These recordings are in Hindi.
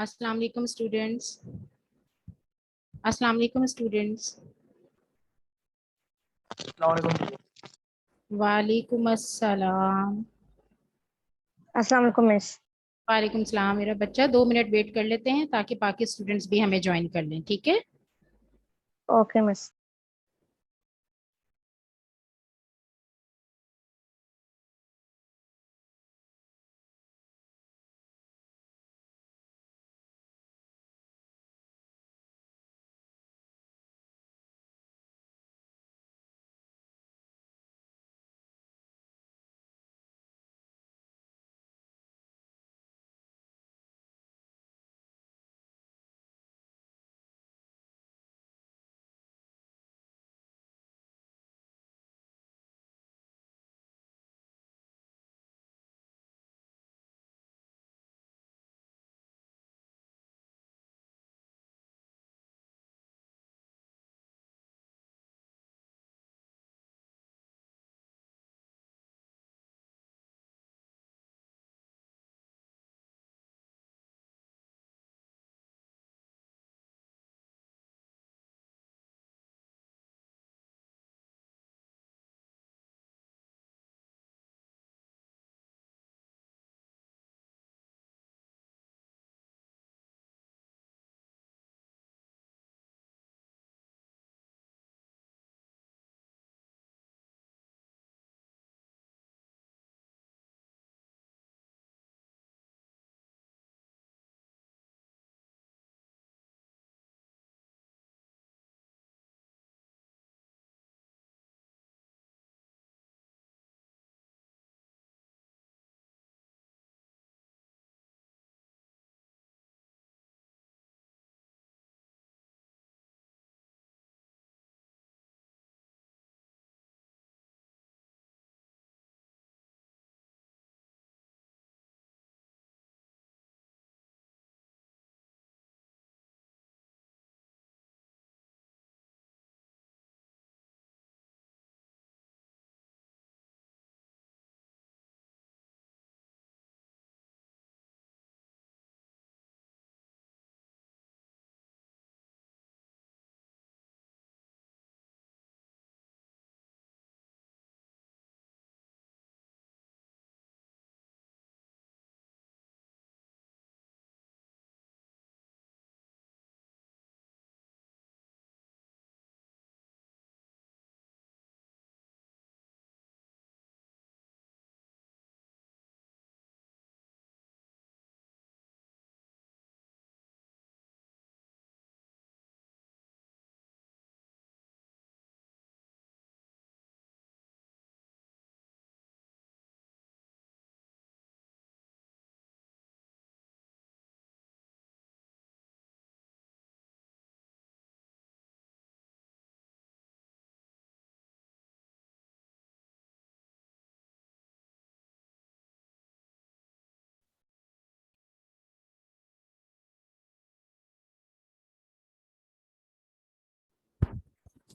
अस्सलाम वालेकुम स्टूडेंट्स। अस्सलाम वालेकुम स्टूडेंट्स। अस्सलाम वालेकुम अस्सलाम। अस्सलाम वालेकुम मिस। वालेकुम सलाम। मेरा बच्चा 2 मिनट वेट कर लेते हैं ताकि बाकी स्टूडेंट्स भी हमें ज्वाइन कर लें, ठीक है। Okay miss.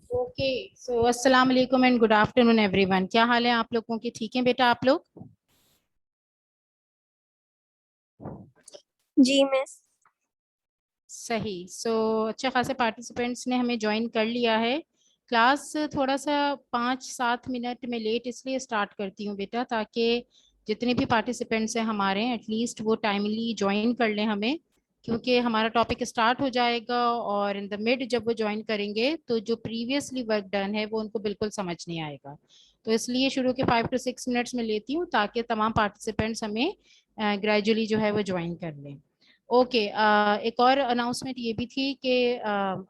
ओके, सो अस्सलाम वालेकुम एंड गुड आफ्टरनून एवरीवन। क्या हाल है आप लोगों के? ठीक है बेटा आप लोग? जी मिस। सही। सो अच्छे खासे पार्टिसिपेंट्स ने हमें ज्वाइन कर लिया है। क्लास थोड़ा सा 5-7 मिनट में लेट इसलिए स्टार्ट करती हूँ बेटा, ताकि जितने भी पार्टिसिपेंट्स हैं हमारे एटलीस्ट वो टाइमली ज्वाइन कर लें हमें, क्योंकि हमारा टॉपिक स्टार्ट हो जाएगा और इन द मिड जब वो ज्वाइन करेंगे तो जो प्रीवियसली वर्क डन है वो उनको बिल्कुल समझ नहीं आएगा। तो इसलिए शुरू के 5 to 6 मिनट्स में लेती हूँ ताकि तमाम पार्टिसिपेंट्स हमें ग्रेजुअली जो है वो ज्वाइन कर लें। ओके, एक और अनाउंसमेंट ये भी थी कि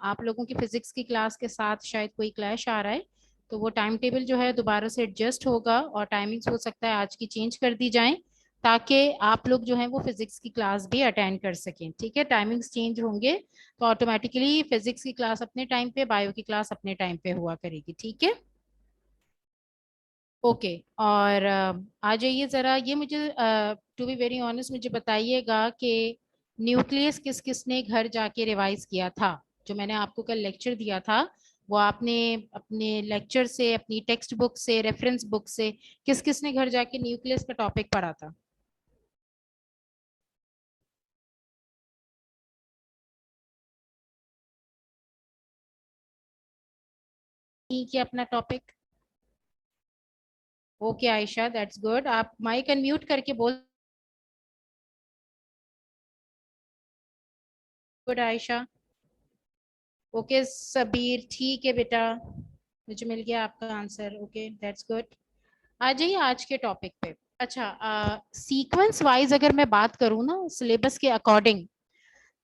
आप लोगों की फिजिक्स की क्लास के साथ शायद कोई क्लैश आ रहा है, तो वो टाइम टेबल जो है दोबारा से एडजस्ट होगा और टाइमिंग्स हो सकता है आज की चेंज कर दी जाएं, ताकि आप लोग जो है वो फिजिक्स की क्लास भी अटेंड कर सकें। ठीक है, टाइमिंग्स चेंज होंगे तो ऑटोमेटिकली फिजिक्स की क्लास अपने टाइम पे, बायो की क्लास अपने टाइम पे हुआ करेगी। ठीक है, ओके। और आ जाइए ज़रा, ये मुझे टू बी वेरी ऑनेस्ट मुझे बताइएगा कि न्यूक्लियस किस किस ने घर जाके रिवाइज किया था। जो मैंने आपको कल लेक्चर दिया था वो आपने अपने लेक्चर से, अपनी टेक्स्ट बुक से, रेफरेंस बुक से किस किस ने घर जाके न्यूक्लियस का टॉपिक पढ़ा था? नहीं किया अपना topic? Okay Ayesha, that's good. आप माइक अनम्यूट करके बोल। गुड आयशा। ओके सबीर, ठीक है बेटा, मुझे मिल गया आपका आंसर। Okay that's good. आ जाइए आज के टॉपिक पे। अच्छा, सीक्वेंस वाइज अगर मैं बात करूँ ना सिलेबस के अकॉर्डिंग,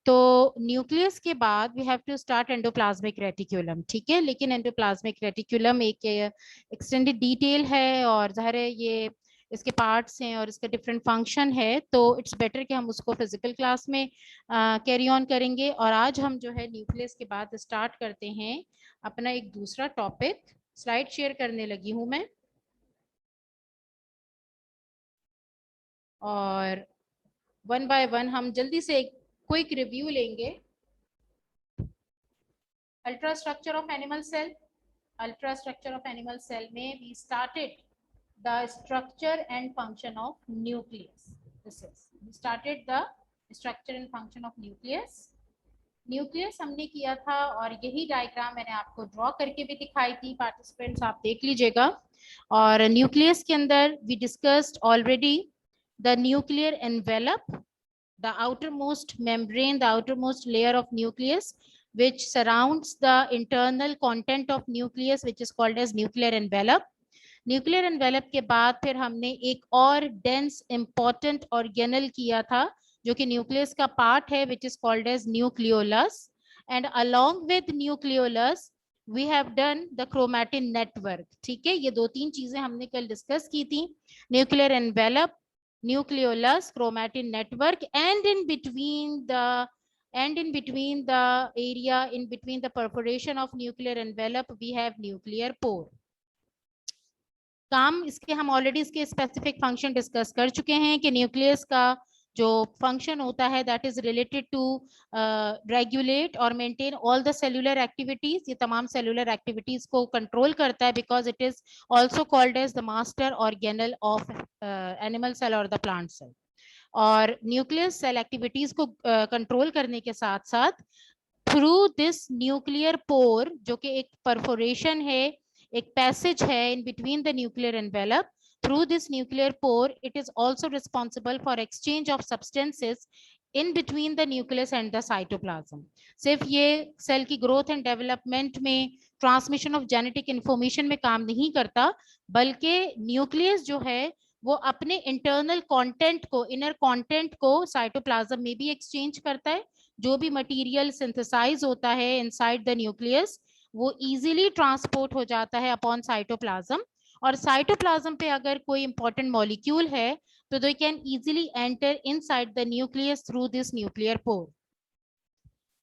तो न्यूक्लियस के बाद we have to start endoplasmic reticulum, ठीक है। लेकिन एंडोप्लाज्मिक रेटिक्यूलम एक एक्सटेंडेड डिटेल है और जाहिर है ये इसके पार्ट्स हैं और इसका डिफरेंट फंक्शन है, तो इट्स बेटर कि हम उसको फिजिकल क्लास में कैरी ऑन करेंगे। और आज हम जो है न्यूक्लियस के बाद स्टार्ट करते हैं अपना एक दूसरा टॉपिक। स्लाइड शेयर करने लगी हूं मैं, और वन बाय वन हम जल्दी से एक क्विक रिव्यू लेंगे। Ultra structure of animal cell, ultra structure of animal cell में we started the structure and function of nucleus. This is we started the structure and function of nucleus. Nucleus हमने किया था और यही डायग्राम मैंने आपको ड्रॉ करके भी दिखाई थी, पार्टिसिपेंट्स आप देख लीजिएगा। और न्यूक्लियस के अंदर we discussed already the nuclear envelope, the outermost membrane, the outermost layer of nucleus, which surrounds the internal content of nucleus, which is called as nuclear envelope. Nuclear envelope के बाद फिर हमने एक और डेंस इंपॉर्टेंट ऑर्गेनल किया था जो कि न्यूक्लियस का पार्ट है, which is called as nucleolus. And along with nucleolus we have done the chromatin network, ठीक है। ये दो तीन चीजें हमने कल डिस्कस की थी, nuclear envelope, nucleolus, chromatin network, and in between the area in between the perforation of nuclear envelope we have nuclear pore. काम इसके हम ऑलरेडी इसके स्पेसिफिक फंक्शन डिस्कस कर चुके हैं कि न्यूक्लियस का जो फंक्शन होता है that is related to regulate और maintain all the cellular activities. ये तमाम सेल्यूलर एक्टिविटीज को कंट्रोल करता है because it is also called as the master organelle of animal cell और द प्लांट सेल। और न्यूक्लियस सेल एक्टिविटीज को कंट्रोल करने के साथ साथ थ्रू दिस न्यूक्लियर पोर, जो कि एक परफोरेशन है, एक पैसेज है in between the nuclear envelope, through this nuclear pore it is also responsible for exchange of substances in between the nucleus and the cytoplasm. सिर्फ ये सेल की ग्रोथ एंड डेवलपमेंट में, ट्रांसमिशन ऑफ जेनेटिक इंफॉर्मेशन में काम नहीं करता, बल्कि न्यूक्लियस जो है वो अपने इंटरनल कंटेंट को, इनर कंटेंट को साइटोप्लाज्म में भी एक्सचेंज करता है। जो भी मटेरियल सिंथेसाइज होता है इनसाइड द न्यूक्लियस वो इजीली ट्रांसपोर्ट हो जाता है अपॉन साइटोप्लाज्म, और साइटोप्लाज्म पे अगर कोई इंपॉर्टेंट मॉलिक्यूल है तो they can easily enter inside the nucleus through this nuclear pore.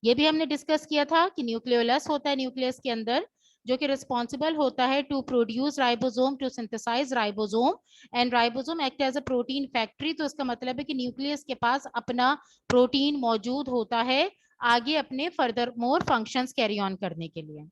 ये भी हमने डिस्कस किया था कि न्यूक्लियोलस होता है न्यूक्लियस के अंदर, जो कि रिस्पॉन्सिबल होता है to produce ribosome, to synthesise ribosome, and ribosome act as a protein factory. तो इसका मतलब है कि न्यूक्लियस के पास अपना प्रोटीन मौजूद होता है आगे अपने further more functions carry on करने के लिए।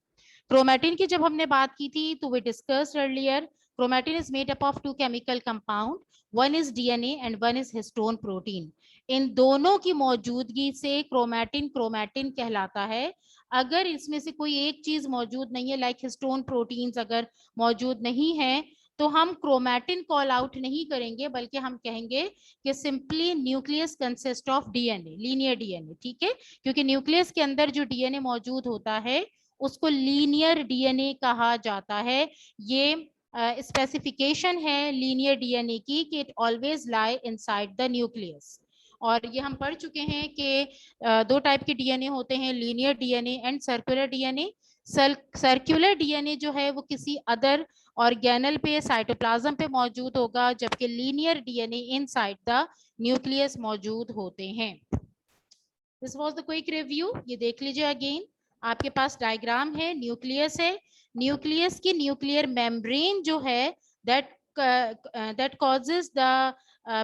क्रोमैटिन की जब हमने बात की थी तो we discussed earlier, chromatin is made up of two chemical compound, one is DNA and one is histone protein. इन दोनों की मौजूदगी से क्रोमैटिन क्रोमैटिन कहलाता है। अगर इसमें से कोई एक चीज मौजूद नहीं है, लाइक हिस्टोन प्रोटीन्स अगर मौजूद नहीं है, तो हम क्रोमैटिन कॉल आउट नहीं करेंगे, बल्कि हम कहेंगे कि simply nucleus consist of DNA, linear DNA, ठीक है। क्योंकि न्यूक्लियस के अंदर जो डीएनए मौजूद होता है उसको लीनियर डीएनए कहा जाता है। ये स्पेसिफिकेशन है लीनियर डीएनए की कि it always lie inside the nucleus. और ये हम पढ़ चुके हैं कि दो टाइप के डीएनए होते हैं, linear DNA and circular DNA. Circular DNA जो है वो किसी अदर ऑर्गेनल पे, साइटोप्लाज्म पे मौजूद होगा, जबकि linear DNA inside the nucleus मौजूद होते हैं। This was the quick review. ये देख लीजिए अगेन, आपके पास डायग्राम है, न्यूक्लियस है, न्यूक्लियस की न्यूक्लियर मेम्ब्रेन जो है that causes the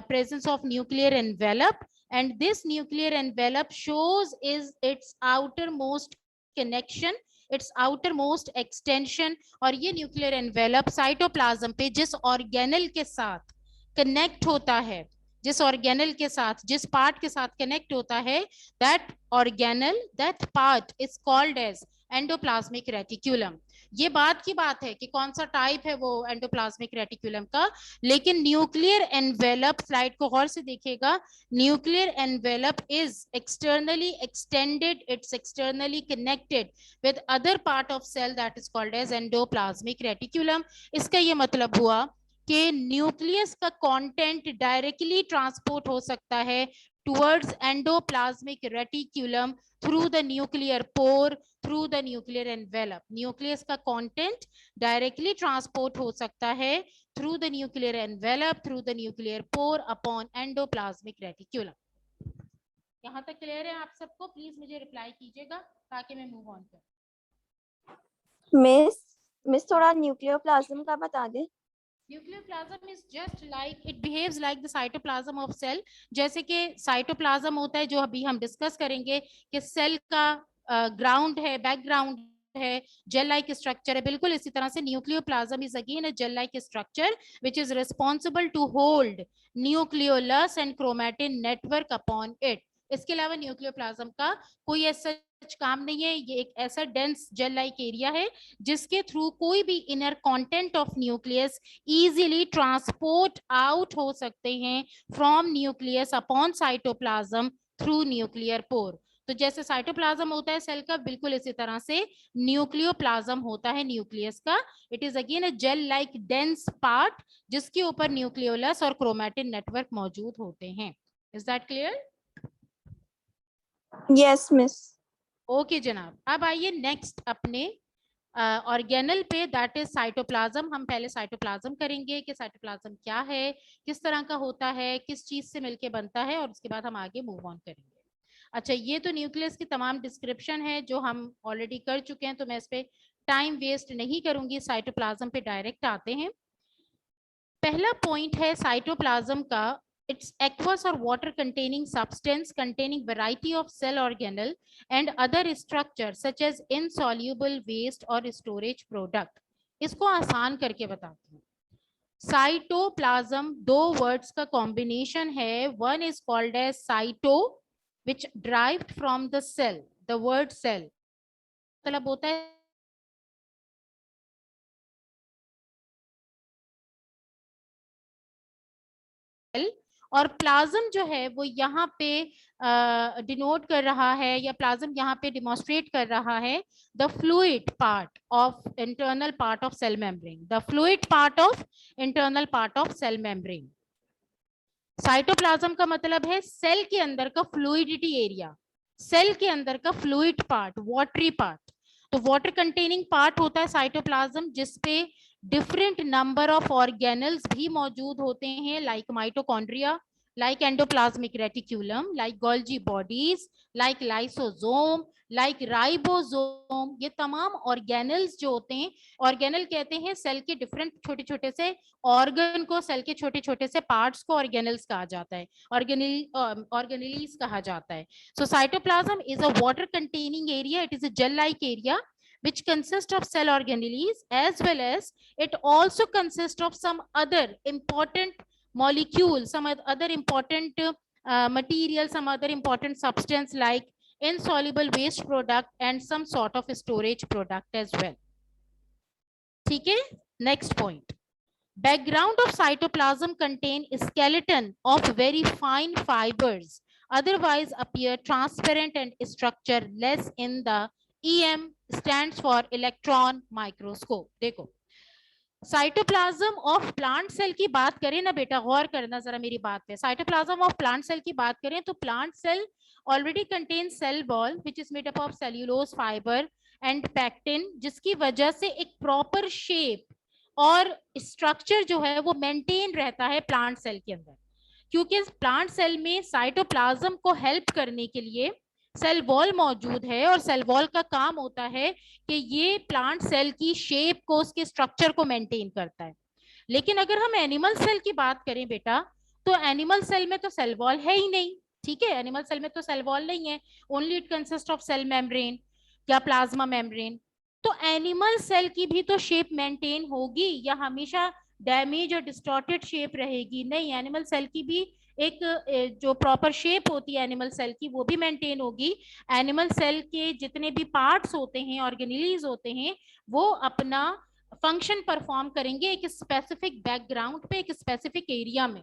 presence of nuclear envelope, and this nuclear envelope shows is its outermost connection, its outermost extension। और ये न्यूक्लियर एनवेलप साइटोप्लाज्म पे जिस ऑर्गेनल के साथ कनेक्ट होता है, जिस ऑर्गेनल के साथ, जिस पार्ट के साथ कनेक्ट होता है, that organelle, that part is called as endoplasmic reticulum. ये बात की बात है कि कौन सा टाइप है वो एंडोप्लाज्मिक रेटिक्यूलम का, लेकिन न्यूक्लियर एनवेलप, स्लाइड को गौर से देखिएगा, nuclear envelope is externally extended, its externally connected with other part of cell that is called as endoplasmic reticulum. इसका ये मतलब हुआ कि न्यूक्लियस का कंटेंट डायरेक्टली ट्रांसपोर्ट हो सकता है towards endoplasmic reticulum through the nuclear pore, through the nuclear envelope. Nucleus का कंटेंट डायरेक्टली ट्रांसपोर्ट हो सकता है through the nuclear envelope, through the nuclear pore upon endoplasmic reticulum. यहाँ तक क्लियर है आप सबको? प्लीज मुझे रिप्लाई कीजिएगा ताकि मैं मूव ऑन करूं। मिस थोड़ा न्यूक्लियर प्लाज्म का बता दे। Nuclear plasm is just like, it behaves like the cytoplasm of cell. जैसे कि साइटोप्लाज्म होता है जो अभी हम डिस्कस करेंगे कि सेल का ग्राउंड है, बैकग्राउंड है, जेल लाइक स्ट्रक्चर है, बिल्कुल इसी तरह से nucleoplasm is again a gel like structure which is responsible to hold nucleolus and chromatin network upon it. इसके अलावा न्यूक्लियोप्लाज्म का कोई ऐसा काम नहीं है, ये एक ऐसा डेंस जेल लाइक एरिया है जिसके थ्रू कोई भी inner content of nucleus easily transport out हो सकते हैं from nucleus upon cytoplasm through nuclear pore. तो जैसे साइटोप्लाज्म होता है सेल का, बिल्कुल इसी तरह से न्यूक्लियोप्लाज्म होता है न्यूक्लियस का। It is again a gel like dense part जिसके ऊपर न्यूक्लियोलस और क्रोमैटिन नेटवर्क मौजूद होते हैं। Is that clear? Yes miss. Okay जनाब, अब आइए नेक्स्ट अपने ऑर्गेनल पे, दैट इज साइटोप्लाज्म। हम पहले साइटोप्लाज्म करेंगे कि साइटोप्लाज्म क्या है, किस तरह का होता है, किस चीज से मिलके बनता है, और उसके बाद हम आगे मूव ऑन करेंगे। अच्छा, ये तो न्यूक्लियस की तमाम डिस्क्रिप्शन है जो हम ऑलरेडी कर चुके हैं, तो मैं इस पे टाइम वेस्ट नहीं करूंगी, साइटोप्लाज्म पे डायरेक्ट आते हैं। पहला पॉइंट है साइटोप्लाज्म का, it's aqueous or water containing substance containing variety of cell organelle and other structures such as insoluble waste or storage product। इसको आसान करके बताती हूँ। साइटोप्लाज्म दो वर्ड्स का कॉम्बिनेशन है, one is called as cyto which derived from the cell, the word cell मतलब होता है और प्लाज्म जो है वो यहाँ पे डिनोट कर रहा है या प्लाज्म यहाँ पे डिमॉन्स्ट्रेट कर रहा है the fluid part of internal part of cell membrane, the fluid part of internal part of cell membrane. Cytoplasm का मतलब है सेल के अंदर का फ्लूइडिटी एरिया, सेल के अंदर का फ्लूइड पार्ट, वाटरी पार्ट। तो वाटर कंटेनिंग पार्ट होता है साइटोप्लाज्म जिसपे डिफरेंट नंबर ऑफ ऑर्गेनल्स भी मौजूद होते हैं, like mitochondria, like endoplasmic reticulum, like Golgi bodies, like lysosome, like ribosome। ये तमाम ऑर्गेनल्स जो होते हैं, ऑर्गेनल कहते हैं सेल के डिफरेंट छोटे छोटे से ऑर्गन को, सेल के छोटे छोटे से पार्ट्स को ऑर्गेनल्स कहा जाता है, ऑर्गेनलीज कहा जाता है। So cytoplasm is a water containing area, it is a gel like area which consists of cell organelles as well as it also consists of some other important molecule, some other important material, some other important substance like insoluble waste product and some sort of storage product as well। ठीक है, next point, background of cytoplasm contain skeleton of very fine fibers otherwise appear transparent and structureless in the EM stands for electron microscope। देखो साइटोप्लाज्म ऑफ प्लांट सेल की बात करें ना बेटा, गौर करना जरा मेरी बात पे, साइटोप्लाज्म ऑफ प्लांट सेल की बात करें तो plant cell already contain cell wall which is made up of cellulose fibre and pectin, जिसकी वजह से एक प्रॉपर शेप और स्ट्रक्चर जो है वो मेंटेन रहता है प्लांट सेल के अंदर। क्योंकि प्लांट सेल में साइटोप्लाज्म को हेल्प करने के लिए सेल वॉल मौजूद है और सेल वॉल का काम होता है कि ये प्लांट सेल की शेप को, उसके स्ट्रक्चर को मेंटेन करता है। लेकिन अगर हम एनिमल सेल की बात करें बेटा, तो एनिमल सेल में तो सेल वॉल है ही नहीं, ठीक है, एनिमल सेल में तो सेल वॉल नहीं है, only it consist of cell membrane या प्लाज्मा मेम्ब्रेन। तो एनिमल सेल की भी तो शेप मेंटेन होगी या हमेशा डैमेज और डिस्टॉर्टेड शेप रहेगी? नहीं, एनिमल सेल की भी एक जो प्रॉपर शेप होती है एनिमल सेल की वो भी मेंटेन होगी। एनिमल सेल के जितने भी पार्ट्स होते हैं, ऑर्गेनेलीज होते हैं, वो अपना फंक्शन परफॉर्म करेंगे एक स्पेसिफिक बैकग्राउंड पे, एक स्पेसिफिक एरिया में।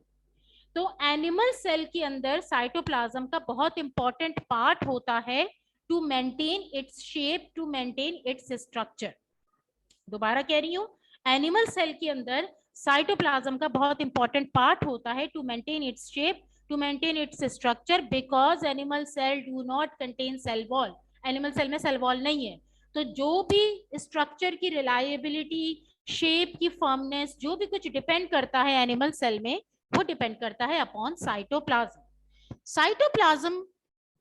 तो एनिमल सेल के अंदर साइटोप्लाज्म का बहुत इंपॉर्टेंट पार्ट होता है to maintain its shape, to maintain its structure. दोबारा कह रही हूं, एनिमल सेल के अंदर साइटोप्लाज्म का बहुत इंपॉर्टेंट पार्ट होता है to maintain its shape, to maintain its structure, because animal cell do not contain cell wall. Animal cell में सेल वॉल नहीं है, तो जो भी स्ट्रक्चर की रिलायबिलिटी, शेप की फर्मनेस, जो भी कुछ डिपेंड करता है एनिमल सेल में, वो डिपेंड करता है अपॉन साइटोप्लाज्म। साइटोप्लाज्म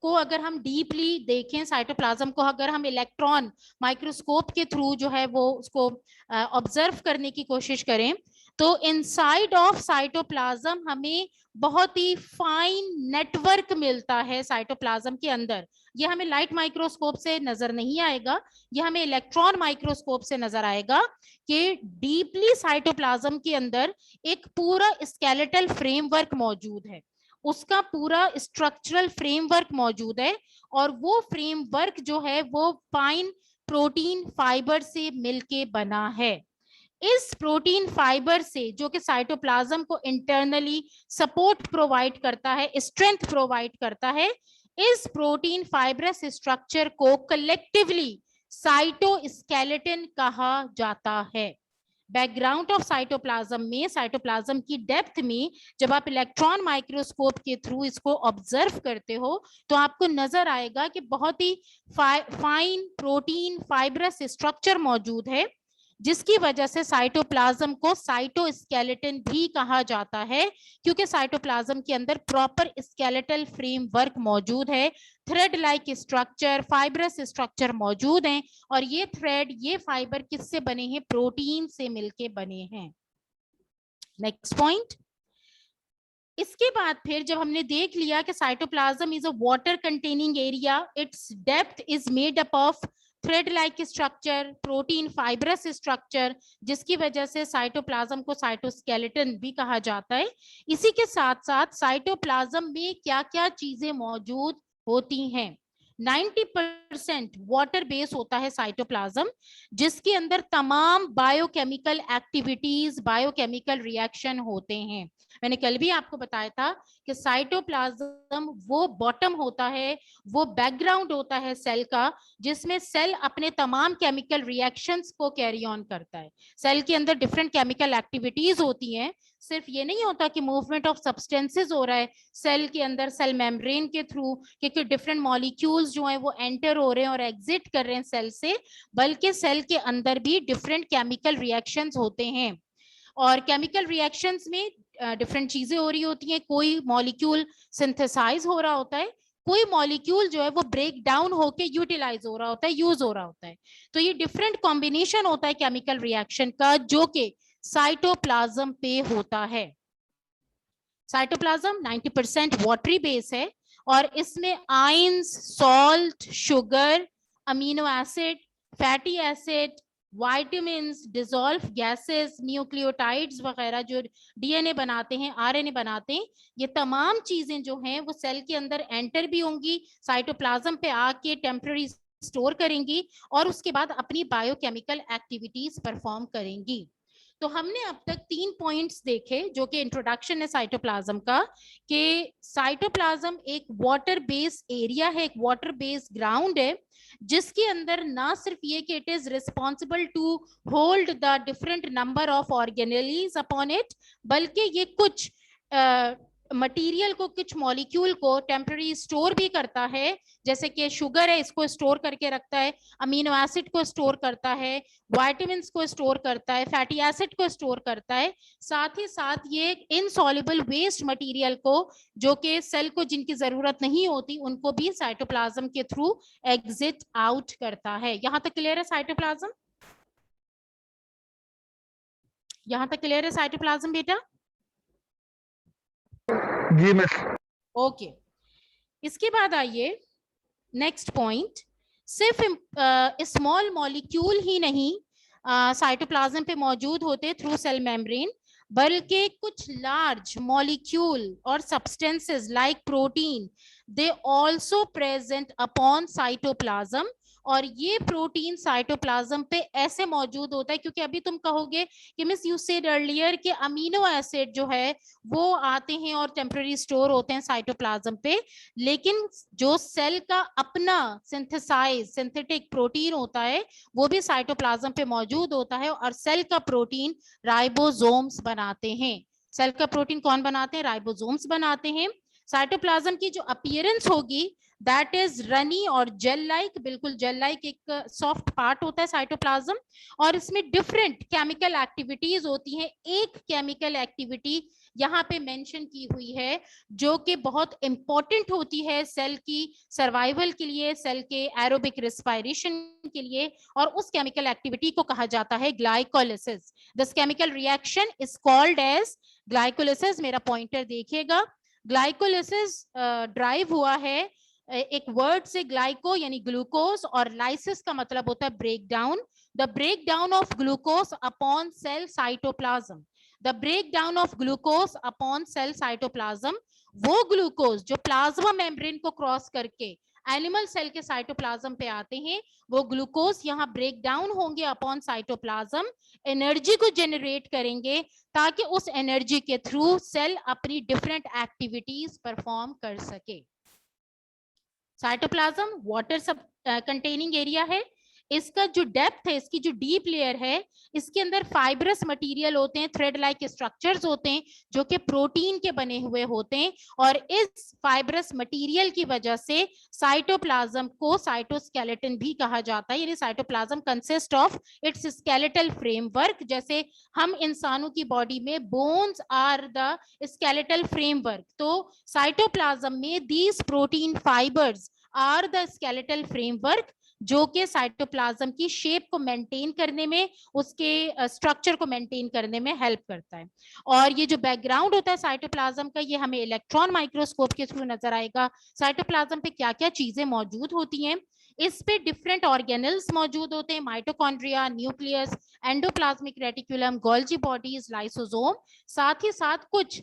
को अगर हम डीपली देखें, साइटोप्लाज्म को अगर हम इलेक्ट्रॉन माइक्रोस्कोप के थ्रू जो है वो उसको ऑब्जर्व करने की कोशिश करें, तो इनसाइड ऑफ साइटोप्लाज्म हमें बहुत ही फाइन नेटवर्क मिलता है साइटोप्लाज्म के अंदर। ये हमें लाइट माइक्रोस्कोप से नजर नहीं आएगा, ये हमें इलेक्ट्रॉन माइक्रोस्कोप से नजर आएगा कि डीपली साइटोप्लाज्म के अंदर एक पूरा स्केलेटल फ्रेमवर्क मौजूद है, उसका पूरा स्ट्रक्चरल फ्रेमवर्क मौजूद है। और वो फ्रेमवर्क जो है वो फाइन प्रोटीन फाइबर से मिलके बना है। इस प्रोटीन फाइबर से, जो कि साइटोप्लाज्म को इंटरनली सपोर्ट प्रोवाइड करता है, स्ट्रेंथ प्रोवाइड करता है, इस प्रोटीन फाइब्रस स्ट्रक्चर को कलेक्टिवली साइटोस्केलेटन कहा जाता है। बैकग्राउंड ऑफ साइटोप्लाज्म में, साइटोप्लाज्म की डेप्थ में जब आप इलेक्ट्रॉन माइक्रोस्कोप के थ्रू इसको ऑब्जर्व करते हो तो आपको नजर आएगा कि बहुत ही फाइन प्रोटीन फाइब्रस स्ट्रक्चर मौजूद है, जिसकी वजह से साइटोप्लाज्म को साइटोस्केलेटन भी कहा जाता है, क्योंकि साइटोप्लाज्म के अंदर प्रॉपर स्केलेटल फ्रेमवर्क मौजूद है, thread like structure, fibrous structure मौजूद हैं। और ये थ्रेड, ये फाइबर किससे बने हैं? प्रोटीन से मिलके बने हैं। Next point. इसके बाद फिर जब हमने देख लिया कि cytoplasm is a water containing area, it's depth is made up of thread like structure, protein fibrous structure, जिसकी वजह से साइटोप्लाज्म को साइटोस्केलेटन भी कहा जाता है। इसी के साथ साथ साइटोप्लाज्म में क्या क्या चीजें मौजूद होती हैं? 90% वाटर बेस होता है साइटोप्लाज्म, जिसके अंदर तमाम बायोकेमिकल एक्टिविटीज, बायोकेमिकल रिएक्शन होते हैं। मैंने कल भी आपको बताया था कि साइटोप्लाज्म वो बॉटम होता है, वो बैकग्राउंड होता है सेल का, जिसमें सेल अपने तमाम केमिकल रिएक्शंस को कैरी ऑन करता है। सेल के अंदर डिफरेंट केमिकल एक्टिविटीज होती हैं। सिर्फ ये नहीं होता कि मूवमेंट ऑफ सब्सटेंसेस हो रहा है सेल के अंदर, सेल मेम्ब्रेन के थ्रू, क्योंकि डिफरेंट मॉलिक्यूल्स जो हैं वो एंटर हो रहे हैं और एग्जिट कर रहे हैं सेल से, बल्कि सेल के अंदर भी डिफरेंट केमिकल रिएक्शंस होते हैं। और केमिकल रिएक्शंस में डिफरेंट चीजें हो रही होती हैं। कोई मॉलिक्यूल सिंथेसाइज हो रहा होता है, कोई मॉलिक्यूल जो है वो ब्रेक डाउन होके यूटिलाइज हो रहा होता है, यूज हो रहा होता है। तो ये डिफरेंट कॉम्बिनेशन होता है केमिकल रिएक्शन का, जो कि साइटोप्लाज्म पे होता है। साइटोप्लाज्म 90% वाटरी बेस है और इसमें ions, salt, sugar, amino acid, fatty acid, vitamins, dissolve gases, nucleotides वगैरह जो डीएनए बनाते हैं, आरएनए बनाते हैं, ये तमाम चीजें जो हैं वो सेल के अंदर एंटर भी होंगी, साइटोप्लाज्म पे आके टेम्पररी स्टोर करेंगी और उसके बाद अपनी बायोकेमिकल एक्टिविटीज परफॉर्म करेंगी। तो हमने अब तक 3 पॉइंट्स देखे जो कि इंट्रोडक्शन है साइटोप्लाज्म का, कि साइटोप्लाज्म एक वाटर बेस एरिया है, एक वाटर बेस ग्राउंड है, जिसके अंदर ना सिर्फ ये कि it is responsible to hold the different number of organelles upon it, बल्कि ये कुछ मटेरियल को, कुछ मॉलिक्यूल को टेम्पररी स्टोर भी करता है। जैसे कि शुगर है, इसको स्टोर करके रखता है, अमीनो एसिड को स्टोर करता है, विटामिन्स को स्टोर करता है, फैटी एसिड को स्टोर करता है। साथ ही साथ ये इनसॉल्युबल वेस्ट मटेरियल को, जो कि सेल को जिनकी जरूरत नहीं होती, उनको भी साइटोप्लाज्म के थ्रू एग्जिट आउट करता है। यहां तक क्लियर है साइटोप्लाज्म? यहां तक क्लियर है साइटोप्लाज्म बेटा? जी मिस। ओके, इसके बाद आइए नेक्स्ट पॉइंट। सिर्फ स्मॉल मॉलिक्यूल ही नहीं साइटोप्लाज्म पे मौजूद होते थ्रू सेल मेम्ब्रेन, बल्कि कुछ लार्ज मॉलिक्यूल और substances like protein they also present upon cytoplasm, और ये प्रोटीन साइटोप्लाज्म पे ऐसे मौजूद होता है, क्योंकि अभी तुम कहोगे कि मिस यू सेड अर्लियर कि अमीनो एसिड जो है वो आते हैं और टेम्पररी स्टोर होते हैं साइटोप्लाज्म पे, लेकिन जो सेल का अपना सिंथेसाइज सिंथेटिक प्रोटीन होता है वो भी साइटोप्लाज्म पे मौजूद होता है, और सेल का प्रोटीन राइबोसोम्स बनाते हैं। सेल का प्रोटीन कौन बनाते हैं? राइबोसोम्स बनाते हैं। साइटोप्लाज्म की जो अपीयरेंस होगी दैट इज रनी और जेल लाइक, बिल्कुल जेल लाइक एक सॉफ्ट पार्ट होता है साइटोप्लाज्म, और इसमें डिफरेंट केमिकल एक्टिविटीज होती हैं। एक केमिकल एक्टिविटी यहाँ पे मेंशन की हुई है जो कि बहुत इंपॉर्टेंट होती है सेल की सर्वाइवल के लिए, सेल के एरोबिक रेस्पिरेशन के लिए, और उस केमिकल एक्टिविटी को कहा जाता है glycolysis. This chemical reaction is called as glycolysis. मेरा पॉइंटर देखिएगा, ग्लाइकोलिसिस ड्राइव हुआ है एक वर्ड से, ग्लाइको यानी ग्लूकोज और लाइसिस का मतलब होता है break down. The break down of glucose upon cell cytoplasm, the break down of glucose upon cell cytoplasm, वो ग्लूकोज जो प्लाज्मा मेम्ब्रेन को क्रॉस करके एनिमल सेल के साइटोप्लाज्म पे आते हैं, वो ग्लूकोज यहाँ ब्रेक डाउन होंगे अपॉन साइटोप्लाज्म, एनर्जी को जनरेट करेंगे ताकि उस एनर्जी के थ्रू सेल अपनी डिफरेंट एक्टिविटीज परफॉर्म कर सके। साइटोप्लाज्म वाटर सब कंटेनिंग एरिया है। इसका जो डेप्थ है, इसकी जो डीप लेयर है, इसके अंदर फाइब्रस मटेरियल होते हैं, थ्रेड लाइक स्ट्रक्चर्स होते हैं जो कि प्रोटीन के बने हुए होते हैं, और इस फाइब्रस मटेरियल की वजह से साइटोप्लाज्म को साइटोस्केलेटन भी कहा जाता है। यानी cytoplasm consist of its skeletal framework. जैसे हम इंसानों की बॉडी में bones are the skeletal framework, तो साइटोप्लाज्म में these protein fibres are the skeletal framework जो कि साइटोप्लाज्म की शेप को मेंटेन करने में, उसके स्ट्रक्चर को मेंटेन करने में हेल्प करता है। और ये जो बैकग्राउंड होता है साइटोप्लाज्म का, ये हमें इलेक्ट्रॉन माइक्रोस्कोप के थ्रू नजर आएगा। साइटोप्लाज्म पे क्या क्या चीजें मौजूद होती हैं, इस पे डिफरेंट ऑर्गेनल्स मौजूद होते हैं, mitochondria, nucleus, endoplasmic reticulum, Golgi bodies, lysosome, साथ ही साथ कुछ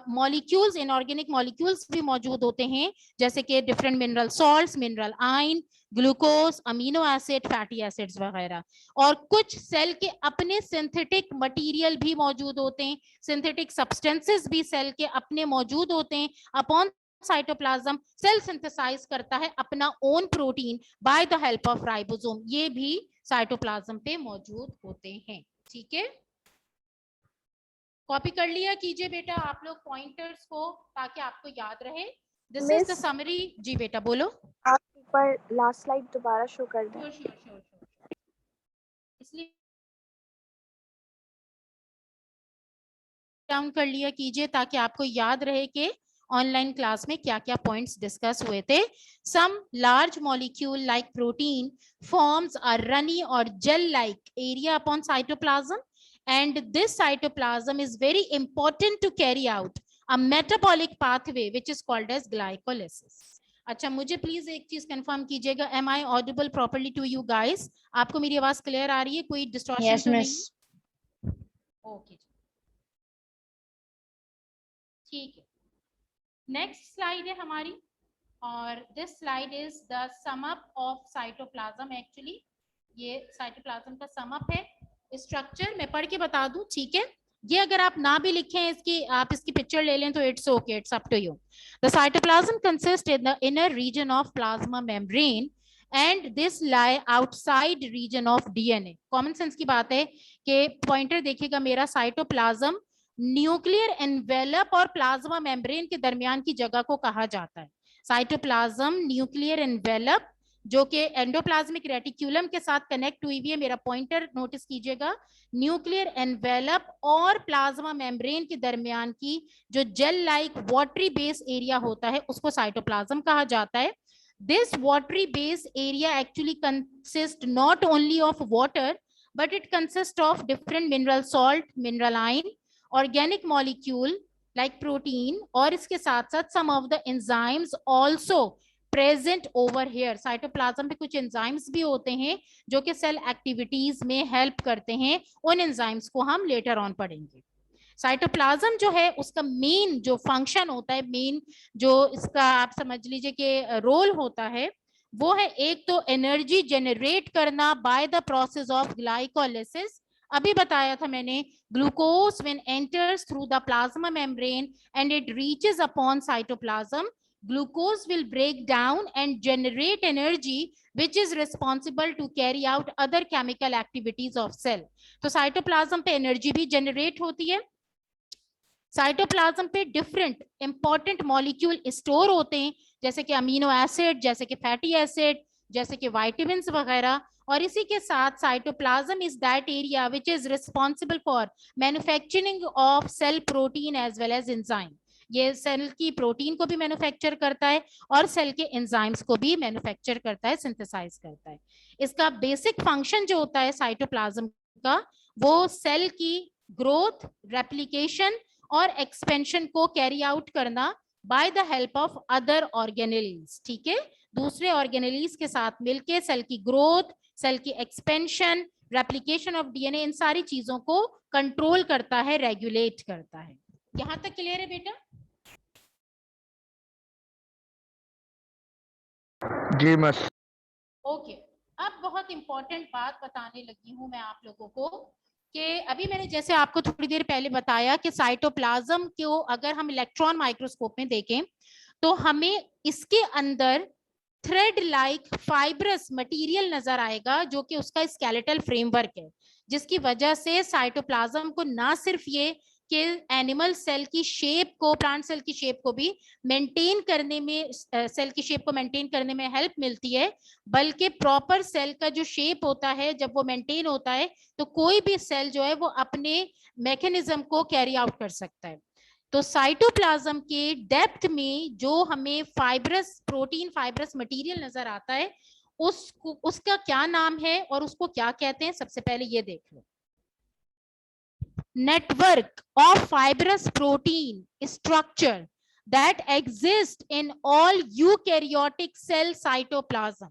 मॉलिक्यूल्स, इनऑर्गेनिक मॉलिक्यूल्स भी मौजूद होते हैं, जैसे कि different mineral salts, mineral ion, glucose, amino acid, fatty acids वगैरह। और कुछ सेल के अपने सिंथेटिक मटेरियल भी मौजूद होते हैं, सिंथेटिक सब्सटेंसेस भी सेल के अपने मौजूद होते हैं। अपॉन साइटोप्लाज्म सेल सिंथेसाइज करता है अपना own protein by the help of ribosome, ये भी साइटोप्लाज्म पे मौजूद होते हैं। ठीक है, कॉपी कर लिया कीजिए बेटा आप लोग पॉइंटर्स को, ताकि आपको याद रहे। This is the summary. जी बेटा बोलो। आप एक बार लास्ट स्लाइड दोबारा शो कर दें। श्योर। इसलिए डाउन कर लिया कीजिए ताकि आपको याद रहे कि ऑनलाइन क्लास में क्या क्या पॉइंट्स डिस्कस हुए थे। Some large molecule like protein forms a runny और gel like area upon cytoplasm, and this cytoplasm is very important to carry out a metabolic pathway which is called as glycolysis. अच्छा, मुझे प्लीज एक चीज कंफर्म कीजिएगा, am I audible properly to you guys? आपको मेरी आवाज क्लियर आ रही है, कोई डिस्टॉर्शन तो नहीं? ओके, ठीक है। नेक्स्ट स्लाइड है हमारी, और this slide is the sum up of cytoplasm. Actually ये साइटोप्लाज्म का सम अप है। स्ट्रक्चर मैं पढ़ के बता दूं, ठीक है? ये अगर आप ना भी लिखें इसकी, आप इसकी पिक्चर ले लें तो it's okay, it's up to you. The cytoplasm consist in the inner region of plasma membrane and this lie outside region of DNA. Common sense की बात है कि पॉइंटर देखिएगा मेरा, साइटोप्लाज्म न्यूक्लियर एनवेलप और प्लाज्मा मेम्ब्रेन के दरमियान की जगह को कहा जाता है। साइटोप्लाज्म न्यूक्लियर एनवेलप जो कि एंडोप्लाज्मिक रेटिक्यूलम के साथ कनेक्ट हुई है, मेरा पॉइंटर नोटिस कीजिएगा, न्यूक्लियर एनवेलप और प्लाज्मा मेम्ब्रेन के दरमियान की जो gel like watery base area होता है उसको साइटोप्लाज्म कहा जाता है। This watery base area actually consist not only of water but it consists of different mineral salt, mineral ion, organic molecule like protein, और इसके साथ साथ some of the enzymes also present over here. Cytoplasm पे कुछ एंजाइम्स भी होते हैं जो कि सेल एक्टिविटीज में हेल्प करते हैं, उन एंजाइम्स को हम लेटर ऑन पढ़ेंगे। साइटोप्लाज्म जो है उसका मेन जो फंक्शन होता है, मेन जो इसका आप समझ लीजिए कि रोल होता है, वो है एक तो एनर्जी जनरेट करना bye the process of glycolysis. अभी बताया था मैंने, glucose when enters through the plasma membrane and it reaches upon cytoplasm, glucose will break down and generate energy which is responsible to carry out other chemical activities of cell। तो साइटोप्लाज्म पे एनर्जी भी जनरेट होती है। साइटोप्लाज्म पे डिफरेंट इंपॉर्टेंट मॉलिक्यूल स्टोर होते हैं, जैसे कि अमीनो एसिड, जैसे कि फैटी एसिड, जैसे कि विटामिन वगैरह। और इसी के साथ cytoplasm is that area which is responsible for manufacturing of cell protein as well as enzyme. ये सेल की प्रोटीन को भी मैन्युफैक्चर करता है और सेल के एंजाइम्स को भी मैन्युफैक्चर करता है, सिंथेसाइज करता है। इसका बेसिक फंक्शन जो होता है साइटोप्लाज्म का, वो सेल की ग्रोथ, रेप्लिकेशन और एक्सपेंशन को कैरी आउट करना by the help of other organelles. ठीक है, दूसरे ऑर्गेनेल्स के साथ मिलके सेल की ग्रोथ, सेल की एक्सपेंशन, रेप्लिकेशन ऑफ डीएनए, इन सारी चीजों को कंट्रोल करता है, रेगुलेट करता है। यहां तक क्लियर है बेटा? जी मस। ओके, अब बहुत इंपॉर्टेंट बात बताने लगी हूं मैं आप लोगों को कि अभी मैंने जैसे आपको थोड़ी देर पहले बताया कि साइटोप्लाज्म को अगर हम इलेक्ट्रॉन माइक्रोस्कोप में देखें तो हमें इसके अंदर थ्रेड लाइक फाइब्रस मटेरियल नजर आएगा, जो कि उसका स्केलेटल फ्रेमवर्क है, जिसकी वजह से साइटोप्लाज्म को ना सिर्फ ये कि एनिमल सेल की शेप को, प्लांट सेल की शेप को भी मेंटेन करने में, सेल की शेप को मेंटेन करने में हेल्प मिलती है, बल्कि प्रॉपर सेल का जो शेप होता है जब वो मेंटेन होता है तो कोई भी सेल जो है वो अपने मैकेनिज्म को कैरी आउट कर सकता है। तो साइटोप्लाज्म के डेप्थ में जो हमें फाइब्रस प्रोटीन, फाइब्रस मटेरियल नजर आता है, उसका क्या नाम है और उसको क्या कहते हैं, सबसे पहले ये देख लो। Network of fibrous protein structure that exist in all eukaryotic cell cytoplasm.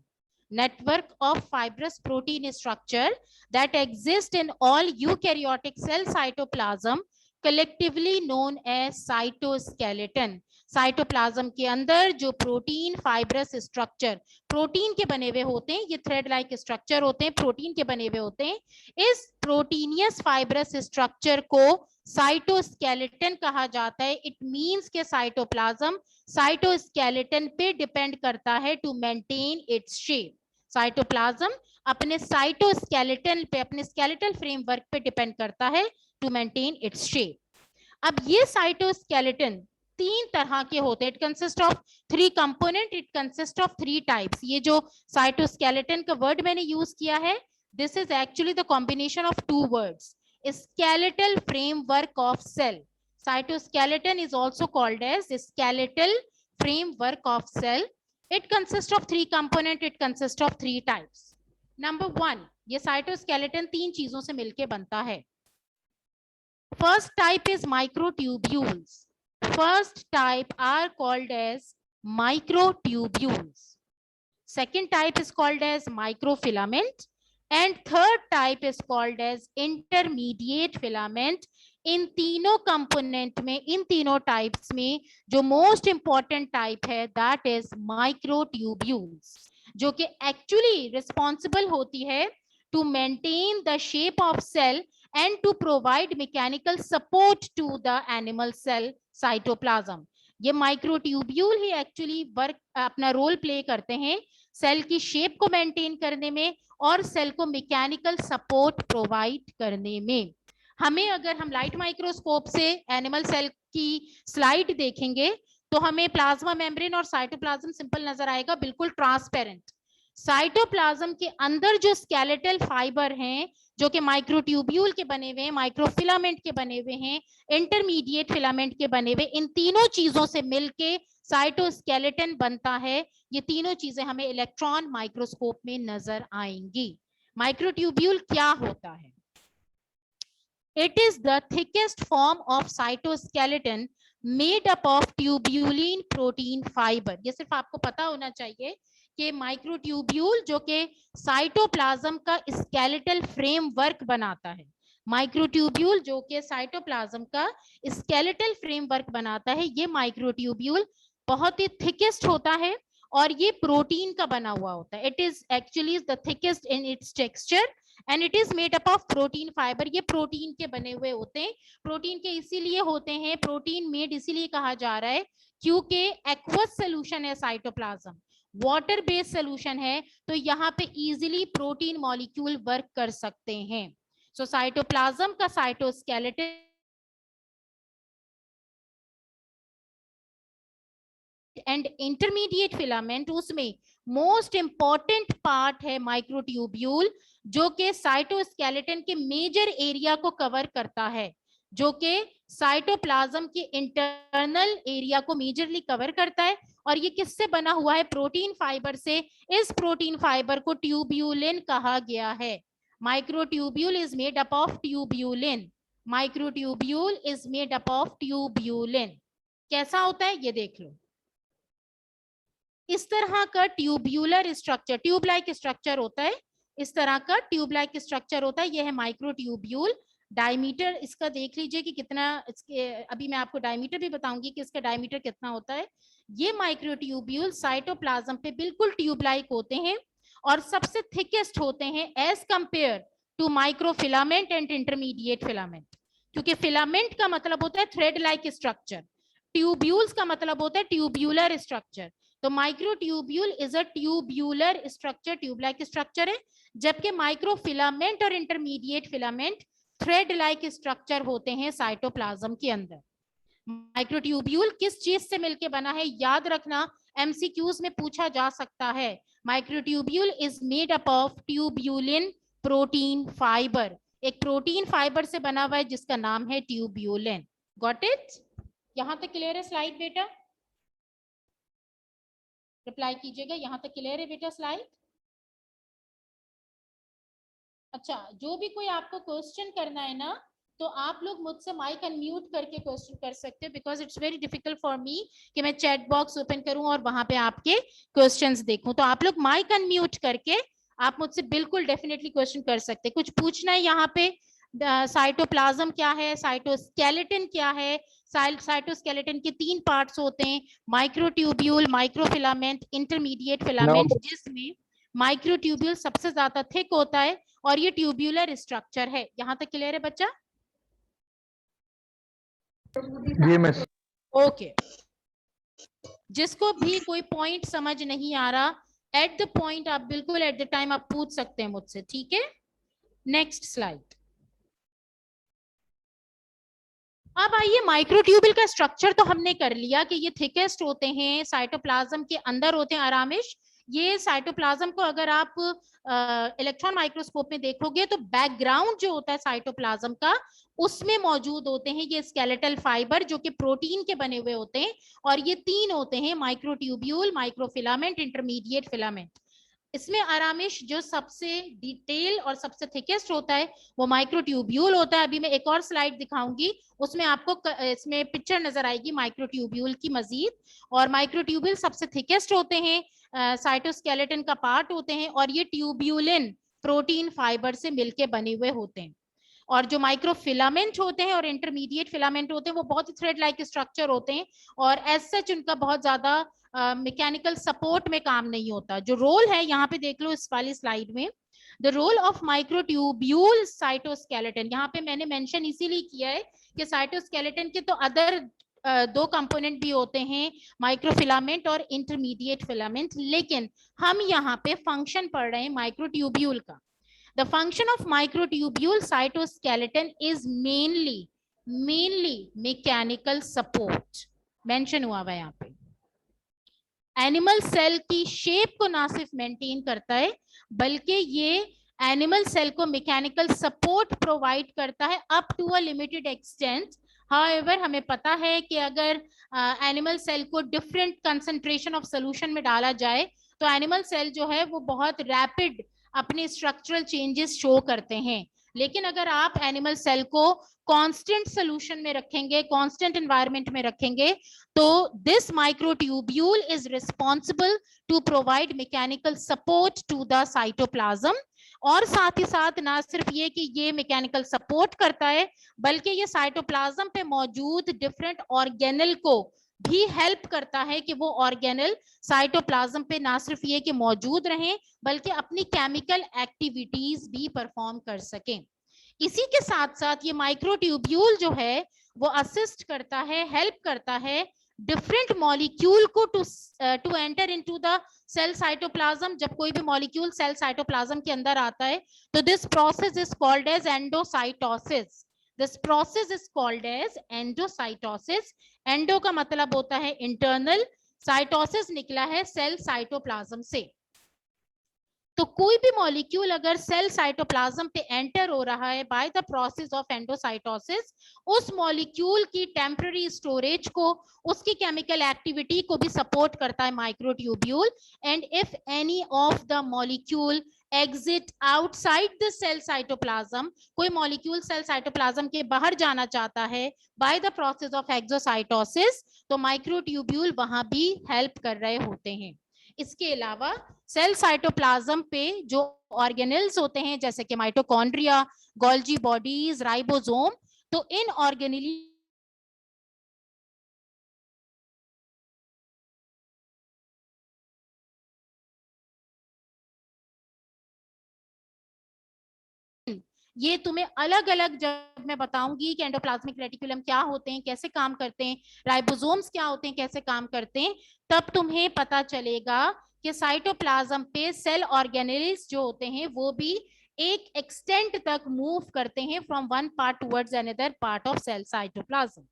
Network of fibrous protein structure that exist in all eukaryotic cell cytoplasm, collectively known as cytoskeleton। Cytoplasm के अंदर जो प्रोटीन फाइब्रस स्ट्रक्चर, प्रोटीन के बने हुए होते हैं, ये थ्रेड लाइक स्ट्रक्चर होते हैं, प्रोटीन के बने हुए होते हैं, इस प्रोटीनियस फाइब्रस स्ट्रक्चर को साइटोस्केलेटन कहा जाता है। इट मींस के साइटोप्लाज्म साइटोस्केलेटन पे डिपेंड करता है to maintain its shape. Cytoplasm अपने साइटोस्केलेटन पे, अपने स्केलेटल फ्रेमवर्क पे डिपेंड करता है टू मेंटेन इट्स शेप। अब ये साइटोस्केलेटन तीन तरह के होते हैं। It consist of three component, it consist of three types. ये जो साइटोस्केलेटन का वर्ड मैंने यूज किया है, this is actually the combination of two words, skeletal framework of cell। cytoskeleton is also called as skeletal framework of cell। it consists of three component, it consists of three types। number one, ये cytoskeleton तीन चीजों से मिलके बनता है। first type is microtubules। first type are called as microtubules। second type is called as microfilament and third type is called as intermediate filament। इन तीनों कंपोनेंट में, इन तीनों टाइप्स में जो मोस्ट इंपॉर्टेंट टाइप है दैट इज माइक्रोट्यूब्यूल्स, जो कि एक्चुअली रिस्पॉन्सिबल होती है to maintain the shape of cell and to provide mechanical support to the animal cell cytoplasm. ये माइक्रोट्यूब्यूल ही एक्चुअली वर्क, अपना रोल प्ले करते हैं सेल की शेप को मेंटेन करने में और सेल को मैकेनिकल सपोर्ट प्रोवाइड करने में। हमें अगर हम लाइट माइक्रोस्कोप से एनिमल सेल की स्लाइड देखेंगे तो हमें प्लाज्मा मेम्ब्रेन और साइटोप्लाज्म सिंपल नजर आएगा, बिल्कुल ट्रांसपेरेंट। साइटोप्लाज्म के अंदर जो स्केलेटल फाइबर हैं, जो कि माइक्रोट्यूब्यूल के बने हुए हैं, माइक्रोफिलामेंट के बने हुए हैं, इंटरमीडिएट फिलामेंट के बने हुए, इन तीनों चीजों से मिलके साइटोस्केलेटन बनता है। ये तीनों चीजें हमें इलेक्ट्रॉन माइक्रोस्कोप में नजर आएंगी। माइक्रोट्यूब्यूल क्या होता है? It is the thickest form of cytoskeleton made up of tubulin protein fibre. ये सिर्फ आपको पता होना चाहिए कि माइक्रोट्यूब्यूल जो कि साइटोप्लाज्म का स्केलेटल फ्रेमवर्क बनाता है, माइक्रोट्यूब्यूल जो कि साइटोप्लाज्म का स्केलेटल फ्रेमवर्क बनाता है, ये माइक्रोट्यूब्यूल बहुत ही थिकेस्ट होता है और ये प्रोटीन का बना हुआ होता है. It is actually the thickest in its texture and it is made up of protein fibre. ये प्रोटीन के बने हुए होते हैं. प्रोटीन के इसीलिए होते हैं, प्रोटीन मेड इसीलिए कहा जा रहा है क्योंकि एक्वस सोल्यूशन है साइटोप्लाज्म, वाटर बेस्ड सोल्यूशन है, तो यहाँ पे इजीली प्रोटीन मॉलिक्यूल वर्क कर सकते हैं. सो साइटोप्लाज्म का साइटोस्केलेटन एंड इंटरमीडिएट फिलामेंट, उसमें मोस्ट इंपॉर्टेंट पार्ट है माइक्रोट्यूब्यूल, जो कि साइटोस्केलेटन के मेजर एरिया को कवर करता है, जो कि साइटोप्लाज्म के इंटरनल एरिया को मेजरली कवर करता है. और ये किससे बना हुआ है? प्रोटीन फाइबर से. इस प्रोटीन फाइबर को ट्यूब्यूलिन कहा गया है. Microtubule is made up of tubulin. Microtubule is made up of tubulin. कैसा होता है ये देख लो. इस तरह का tubular structure, tube like structure होता है. इस तरह का ट्यूब लाइक स्ट्रक्चर होता है. यह है माइक्रोट्यूब्यूल. डायमीटर इसका देख लीजिए कि कितना इसके, अभी मैं आपको डायमीटर भी बताऊंगी कि इसका डायमीटर कितना होता है. ये माइक्रोट्यूब्यूल साइटोप्लाज्म पे बिल्कुल ट्यूब लाइक होते हैं और सबसे थिकेस्ट होते हैं as compare to microfilament and intermediate filament. क्योंकि फिलामेंट का मतलब होता है थ्रेड लाइक स्ट्रक्चर, ट्यूब्यूल्स का मतलब होता है ट्यूब्यूलर स्ट्रक्चर. तो microtubule is a tubular structure, tube like structure है, जबकि माइक्रोफिलामेंट और intermediate filament thread like structure होते हैं साइटोप्लाज्म के अंदर. माइक्रोट्यूब्यूल किस चीज से मिलकर बना है याद रखना, एमसीक्यूज में पूछा जा सकता है. Microtubule is made up of tubulin protein fibre. एक प्रोटीन फाइबर से बना हुआ है जिसका नाम है ट्यूब्यूलिन. Got it? यहां तक क्लियर है स्लाइड बेटा? रिप्लाई कीजिएगा. यहां तक क्लियर है बेटा स्लाइड? अच्छा, जो भी कोई आपको क्वेश्चन करना है ना, तो आप लोग मुझसे माइक अनम्यूट करके क्वेश्चन कर सकते हैं, because it's very difficult for me कि मैं चैट बॉक्स ओपन करूं और वहां पे आपके क्वेश्चंस देखूं. तो आप लोग माइक अनम्यूट करके आप मुझसे बिल्कुल डेफिनेटली क्वेश्चन कर सकते हैं. कुछ पूछना है यहाँ पे? साइटोप्लाज्म क्या है, साइटोस्केलेटन क्या है? साइटोस्केलेटन के 3 पार्ट्स होते हैं, माइक्रोट्यूब्यूल, माइक्रोफिलामेंट, इंटरमीडिएट फिलामेंट, जिसमें माइक्रोट्यूब्यूल सबसे ज्यादा थिक होता है और ये ट्यूब्यूलर स्ट्रक्चर है. यहां तक क्लियर है बच्चा? जी मिस. ओके. जिसको भी कोई पॉइंट समझ नहीं आ रहा, एट द पॉइंट आप बिल्कुल एट द टाइम आप पूछ सकते हैं मुझसे. ठीक है, नेक्स्ट स्लाइड. अब आइए, माइक्रोट्यूब्यूल का स्ट्रक्चर तो हमने कर लिया कि ये थिकेस्ट होते हैं, साइटोप्लाज्म के अंदर होते हैं. आरामिश, ये साइटोप्लाज्म को अगर आप इलेक्ट्रॉन माइक्रोस्कोप में देखोगे तो बैकग्राउंड जो होता है साइटोप्लाज्म का, उसमें मौजूद होते हैं ये स्केलेटल फाइबर जो कि प्रोटीन के बने हुए होते हैं. और ये 3 होते हैं, माइक्रोट्यूब्यूल, माइक्रोफिलामेंट, इंटरमीडिएट फिलामेंट. इसमें आरामिश जो सबसे डिटेल और सबसे थिकेस्ट होता है वो माइक्रोट्यूब्यूल होता है. अभी मैं एक और स्लाइड दिखाऊंगी, उसमें आपको इसमें पिक्चर नजर आएगी माइक्रोट्यूब्यूल की मजीद. और माइक्रोट्यूब्यूल सबसे थिकेस्ट होते हैं, साइटोस्केलेटन का पार्ट होते हैं, और ये ट्यूब्यूलिन प्रोटीन फाइबर से मिलके बने हुए होते हैं. और जो माइक्रोफिलामेंट होते हैं और इंटरमीडिएट फिलामेंट होते हैं वो बहुत ही थ्रेड लाइक स्ट्रक्चर होते हैं और एज सच उनका बहुत ज्यादा मैकेनिकल सपोर्ट में काम नहीं होता. जो रोल है यहाँ पे देख लो इस वाली स्लाइड में, the role of microtubule cytoskeleton. यहाँ पे मैंने मेंशन इसीलिए किया है कि साइटोस्केलेटन के तो अदर 2 कंपोनेंट भी होते हैं, माइक्रोफिलामेंट और इंटरमीडिएट फिलामेंट, लेकिन हम यहाँ पे फंक्शन पढ़ रहे हैं माइक्रोट्यूब्यूल का. The function of microtubule cytoskeleton is mainly mechanical support. Mention हुआ हुआ यहाँ पे. एनिमल सेल की शेप को ना सिर्फ मेंटेन करता है बल्कि ये एनिमल सेल को मैकेनिकल सपोर्ट प्रोवाइड करता है up to a limited extent. However हमें पता है कि अगर एनिमल सेल को डिफरेंट कंसंट्रेशन ऑफ सोल्यूशन में डाला जाए तो एनिमल सेल जो है वो बहुत रैपिड अपने स्ट्रक्चरल चेंजेस शो करते हैं. लेकिन अगर आप एनिमल सेल को कांस्टेंट सोल्यूशन में रखेंगे, कांस्टेंट एनवायरनमेंट में रखेंगे, तो this microtubule is responsible to provide mechanical support to the cytoplasm. और साथ ही साथ ना सिर्फ ये कि ये मैकेनिकल सपोर्ट करता है, बल्कि ये साइटोप्लाज्म पे मौजूद डिफरेंट ऑर्गेनल को भी हेल्प करता है कि वो ऑर्गेनल साइटोप्लाज्म पे ना सिर्फ ये कि मौजूद रहें, बल्कि अपनी केमिकल एक्टिविटीज भी परफॉर्म कर सकें। इसी के साथ साथ ये माइक्रोट्यूब्यूल जो है वो असिस्ट करता है, हेल्प करता है डिफरेंट मॉलिक्यूल को to enter into the cell cytoplasm. जब कोई भी मॉलिक्यूल सेल साइटोप्लाज्म के अंदर आता है तो this process is called as endocytosis. This process is called as endocytosis. Endo का मतलब होता है इंटरनल, साइटोसिस निकला है सेल साइटोप्लाज्म से। तो कोई भी मॉलिक्यूल अगर सेल साइटोप्लाज्म पे एंटर हो रहा है by the process of endocytosis, उस मॉलिक्यूल की टेम्पररी स्टोरेज को, उसकी केमिकल एक्टिविटी को भी सपोर्ट करता है microtubule. And if any of the molecule exit outside the cell cytoplasm, कोई मॉलिक्यूल सेल साइटोप्लाज्म के बाहर जाना चाहता है by the process of exocytosis, तो माइक्रोट्यूब्यूल वहां भी हेल्प कर रहे होते हैं। इसके अलावा सेल साइटोप्लाज्म पे जो ऑर्गेनेल्स होते हैं जैसे कि माइटोकॉन्ड्रिया, गोल्जी बॉडीज, राइबोसोम, तो इन ऑर्गेनेली ये तुम्हें अलग अलग जब मैं बताऊंगी कि एंडोप्लाज्मिक रेटिकुलम क्या होते हैं, कैसे काम करते हैं, राइबोसोम्स क्या होते हैं, कैसे काम करते हैं, तब तुम्हें पता चलेगा कि साइटोप्लाज्म पे सेल ऑर्गेनेल्स जो होते हैं वो भी एक एक्सटेंट तक मूव करते हैं from one part towards another part of cell cytoplasm.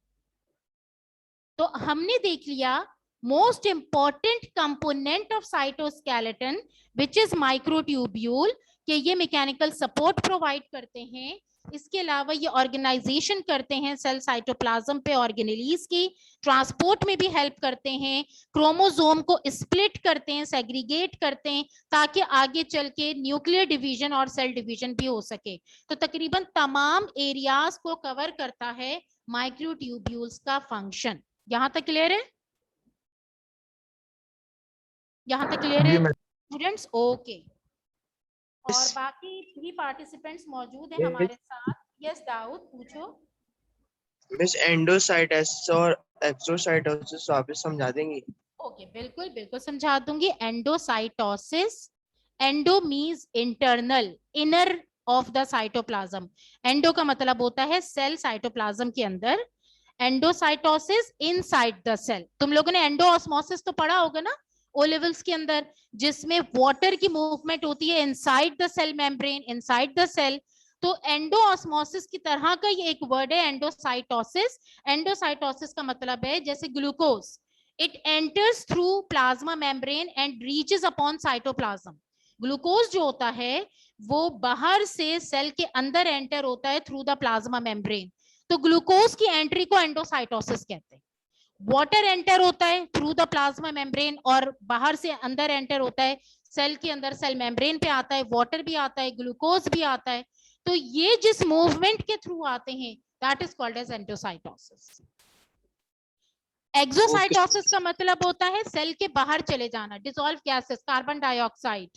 तो हमने देख लिया most important component of cytoskeleton which is microtubule, कि ये मैकेनिकल सपोर्ट प्रोवाइड करते हैं। इसके अलावा ये ऑर्गेनाइजेशन करते हैं सेल साइटोप्लाज्म पे ऑर्गेनेलीज की, ट्रांसपोर्ट में भी हेल्प करते हैं, क्रोमोसोम को स्प्लिट करते हैं, सेग्रीगेट करते हैं, ताकि आगे चल के न्यूक्लियर डिवीजन और सेल डिवीजन भी हो सके। तो तकरीबन तमाम एरियाज को कवर करता है माइक्रोट्यूब्यूल्स का फंक्शन। यहां तक क्लियर है? यहां तक क्लियर है स्टूडेंट्स? ओके। और बाकी भी पार्टिसिपेंट्स मौजूद हैं हमारे साथ। यस दाऊद, पूछो। मिस एंडोसाइटोसिस और एक्सोसाइटोसिस वापस समझा देंगी? ओके, बिल्कुल बिल्कुल समझा दूंगी। Endocytosis, endo means internal, inner of the cytoplasm. Endo का मतलब होता है सेल साइटोप्लाज्म के अंदर, एंडोसाइटोसिस इनसाइड द सेल। तुम लोगों ने एंडोऑस्मोसिस तो पढ़ा होगा ना ओ लेवल्स के अंदर, जिसमें वाटर की मूवमेंट होती है inside the cell membrane, inside the cell. तो एंडोऑस्मोसिस की तरह का ये एक वर्ड है एंडोसाइटोसिस। एंडोसाइटोसिस का मतलब है जैसे glucose, it enters through plasma membrane and reaches upon cytoplasm। Glucose जो होता है वो बाहर से सेल के अंदर एंटर होता है थ्रू द प्लाज्मा मेम्ब्रेन, तो ग्लूकोज की एंट्री को एंडोसाइटोसिस कहते हैं। वाटर एंटर होता है थ्रू द प्लाज्मा मेम्ब्रेन और बाहर से अंदर एंटर होता है सेल के अंदर, सेल मेम्ब्रेन पे आता है, वाटर भी आता है, ग्लूकोज भी आता है। तो ये जिस मूवमेंट के थ्रू आते हैं that is called as endocytosis. Exocytosis का मतलब होता है सेल के बाहर चले जाना, dissolve gases, carbon dioxide,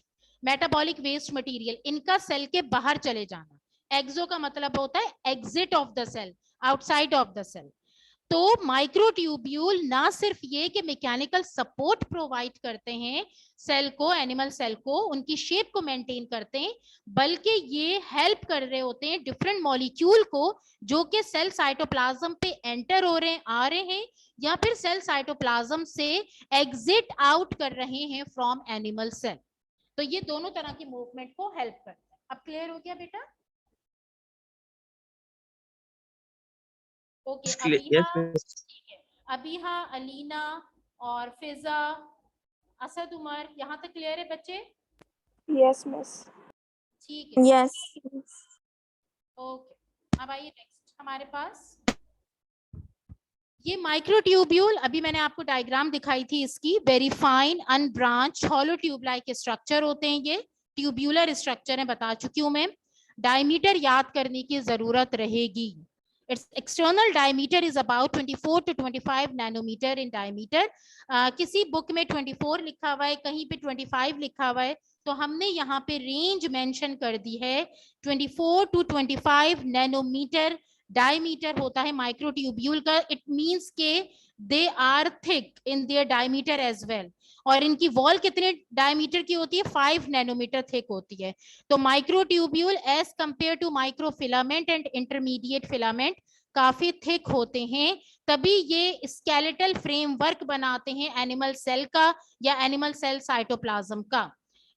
metabolic waste material, इनका सेल के बाहर चले जाना। एक्सो का मतलब होता है exit of the cell, outside of the cell. तो माइक्रोट्यूब्यूल ना सिर्फ ये कि मैकेनिकल सपोर्ट प्रोवाइड करते हैं सेल को, एनिमल सेल को, उनकी शेप को मेंटेन करते हैं, बल्कि ये हेल्प कर रहे होते हैं डिफरेंट मॉलिक्यूल को जो कि सेल साइटोप्लाज्म पे एंटर हो रहे हैं, आ रहे हैं, या फिर सेल साइटोप्लाज्म से एग्जिट आउट कर रहे हैं फ्रॉम एनिमल सेल। तो ये दोनों तरह की मूवमेंट को हेल्प करते हैं। अब क्लियर हो गया बेटा? ओके, अबीहा, ठीक है, अबीहा, अलीना और फिजा, असद उमर, यहाँ तक क्लियर है बच्चे? Yes miss. ठीक है, यस। ओके। अब आइए नेक्स्ट हमारे पास ये माइक्रोट्यूब्यूल। अभी मैंने आपको डायग्राम दिखाई थी इसकी। Very fine unbranch hollow tube like structure होते हैं ये, ट्यूब्यूलर स्ट्रक्चर है, बता चुकी हूं मैं। डायमीटर याद करने की जरूरत रहेगी। Its external diameter is about 24 to 25 nanometre in diameter. किसी बुक में 24 लिखा हुआ है, कहीं पे 25 लिखा हुआ है, तो हमने यहाँ पे रेंज मेंशन कर दी है 24 to 25 नैनोमीटर डायमीटर होता है माइक्रोट्यूब्यूल का. इट मींस के they are thick in their diameter as well. और इनकी वॉल कितने डायमीटर की होती है? 5 नैनोमीटर थिक होती है. तो microtubule as compare to microfilament and intermediate filament काफी थिक होते हैं, तभी ये स्केलेटल फ्रेमवर्क बनाते हैं एनिमल सेल का या एनिमल सेल साइटोप्लाज्म का.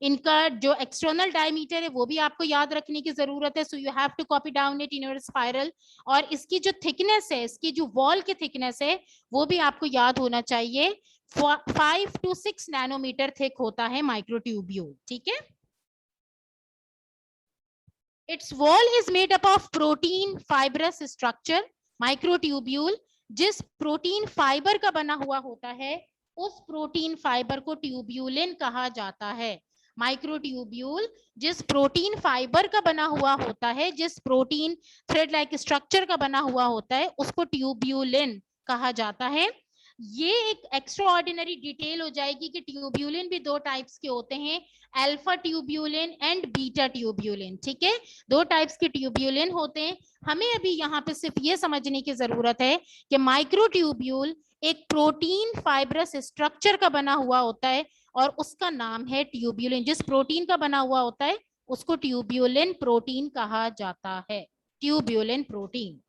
इनका जो एक्सटर्नल डायमीटर है वो भी आपको याद रखने की जरूरत है. So you have to copy down it in your spiral. और इसकी जो थिकनेस है, इसकी जो वॉल की थिकनेस है, वो भी आपको याद होना चाहिए. 5 to 6 नैनोमीटर थिक होता है माइक्रोट्यूब्यूल. ठीक है. Its wall is made up of protein fibrous structure. Microtubule जिस प्रोटीन फाइबर का बना हुआ होता है, उस प्रोटीन फाइबर को ट्यूब्यूलिन कहा जाता है. माइक्रोट्यूब्यूल जिस प्रोटीन फाइबर का बना हुआ होता है, जिस प्रोटीन थ्रेड लाइक स्ट्रक्चर का बना हुआ होता है, उसको ट्यूब्यूलिन कहा जाता है. ये एक एक्स्ट्रा ऑर्डिनरी डिटेल हो जाएगी कि ट्यूब्यूलिन भी दो टाइप्स के होते हैं, alpha tubulin and beta tubulin. ठीक है, दो टाइप्स के ट्यूब्यूलिन होते हैं. हमें अभी यहाँ पे सिर्फ ये समझने की जरूरत है कि माइक्रोट्यूब्यूल एक प्रोटीन फाइब्रस स्ट्रक्चर का बना हुआ होता है और उसका नाम है ट्यूब्यूलिन. जिस प्रोटीन का बना हुआ होता है उसको ट्यूब्यूलिन प्रोटीन कहा जाता है. Tubulin protein.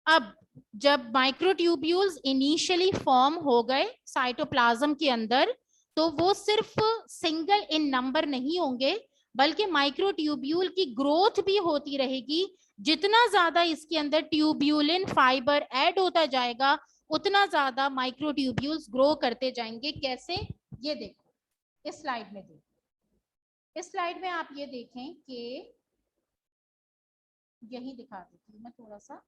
अब जब माइक्रोट्यूब्यूल्स इनिशियली फॉर्म हो गए साइटोप्लाज्म के अंदर, तो वो सिर्फ सिंगल इन नंबर नहीं होंगे, बल्कि माइक्रोट्यूब्यूल की ग्रोथ भी होती रहेगी. जितना ज्यादा इसके अंदर ट्यूब्यूलिन फाइबर ऐड होता जाएगा, उतना ज्यादा माइक्रोट्यूब्यूल्स ग्रो करते जाएंगे. कैसे? ये देखो इस स्लाइड में. देखो इस स्लाइड में आप ये देखें कि यही दिखा देती हूँ मैं थोड़ा सा.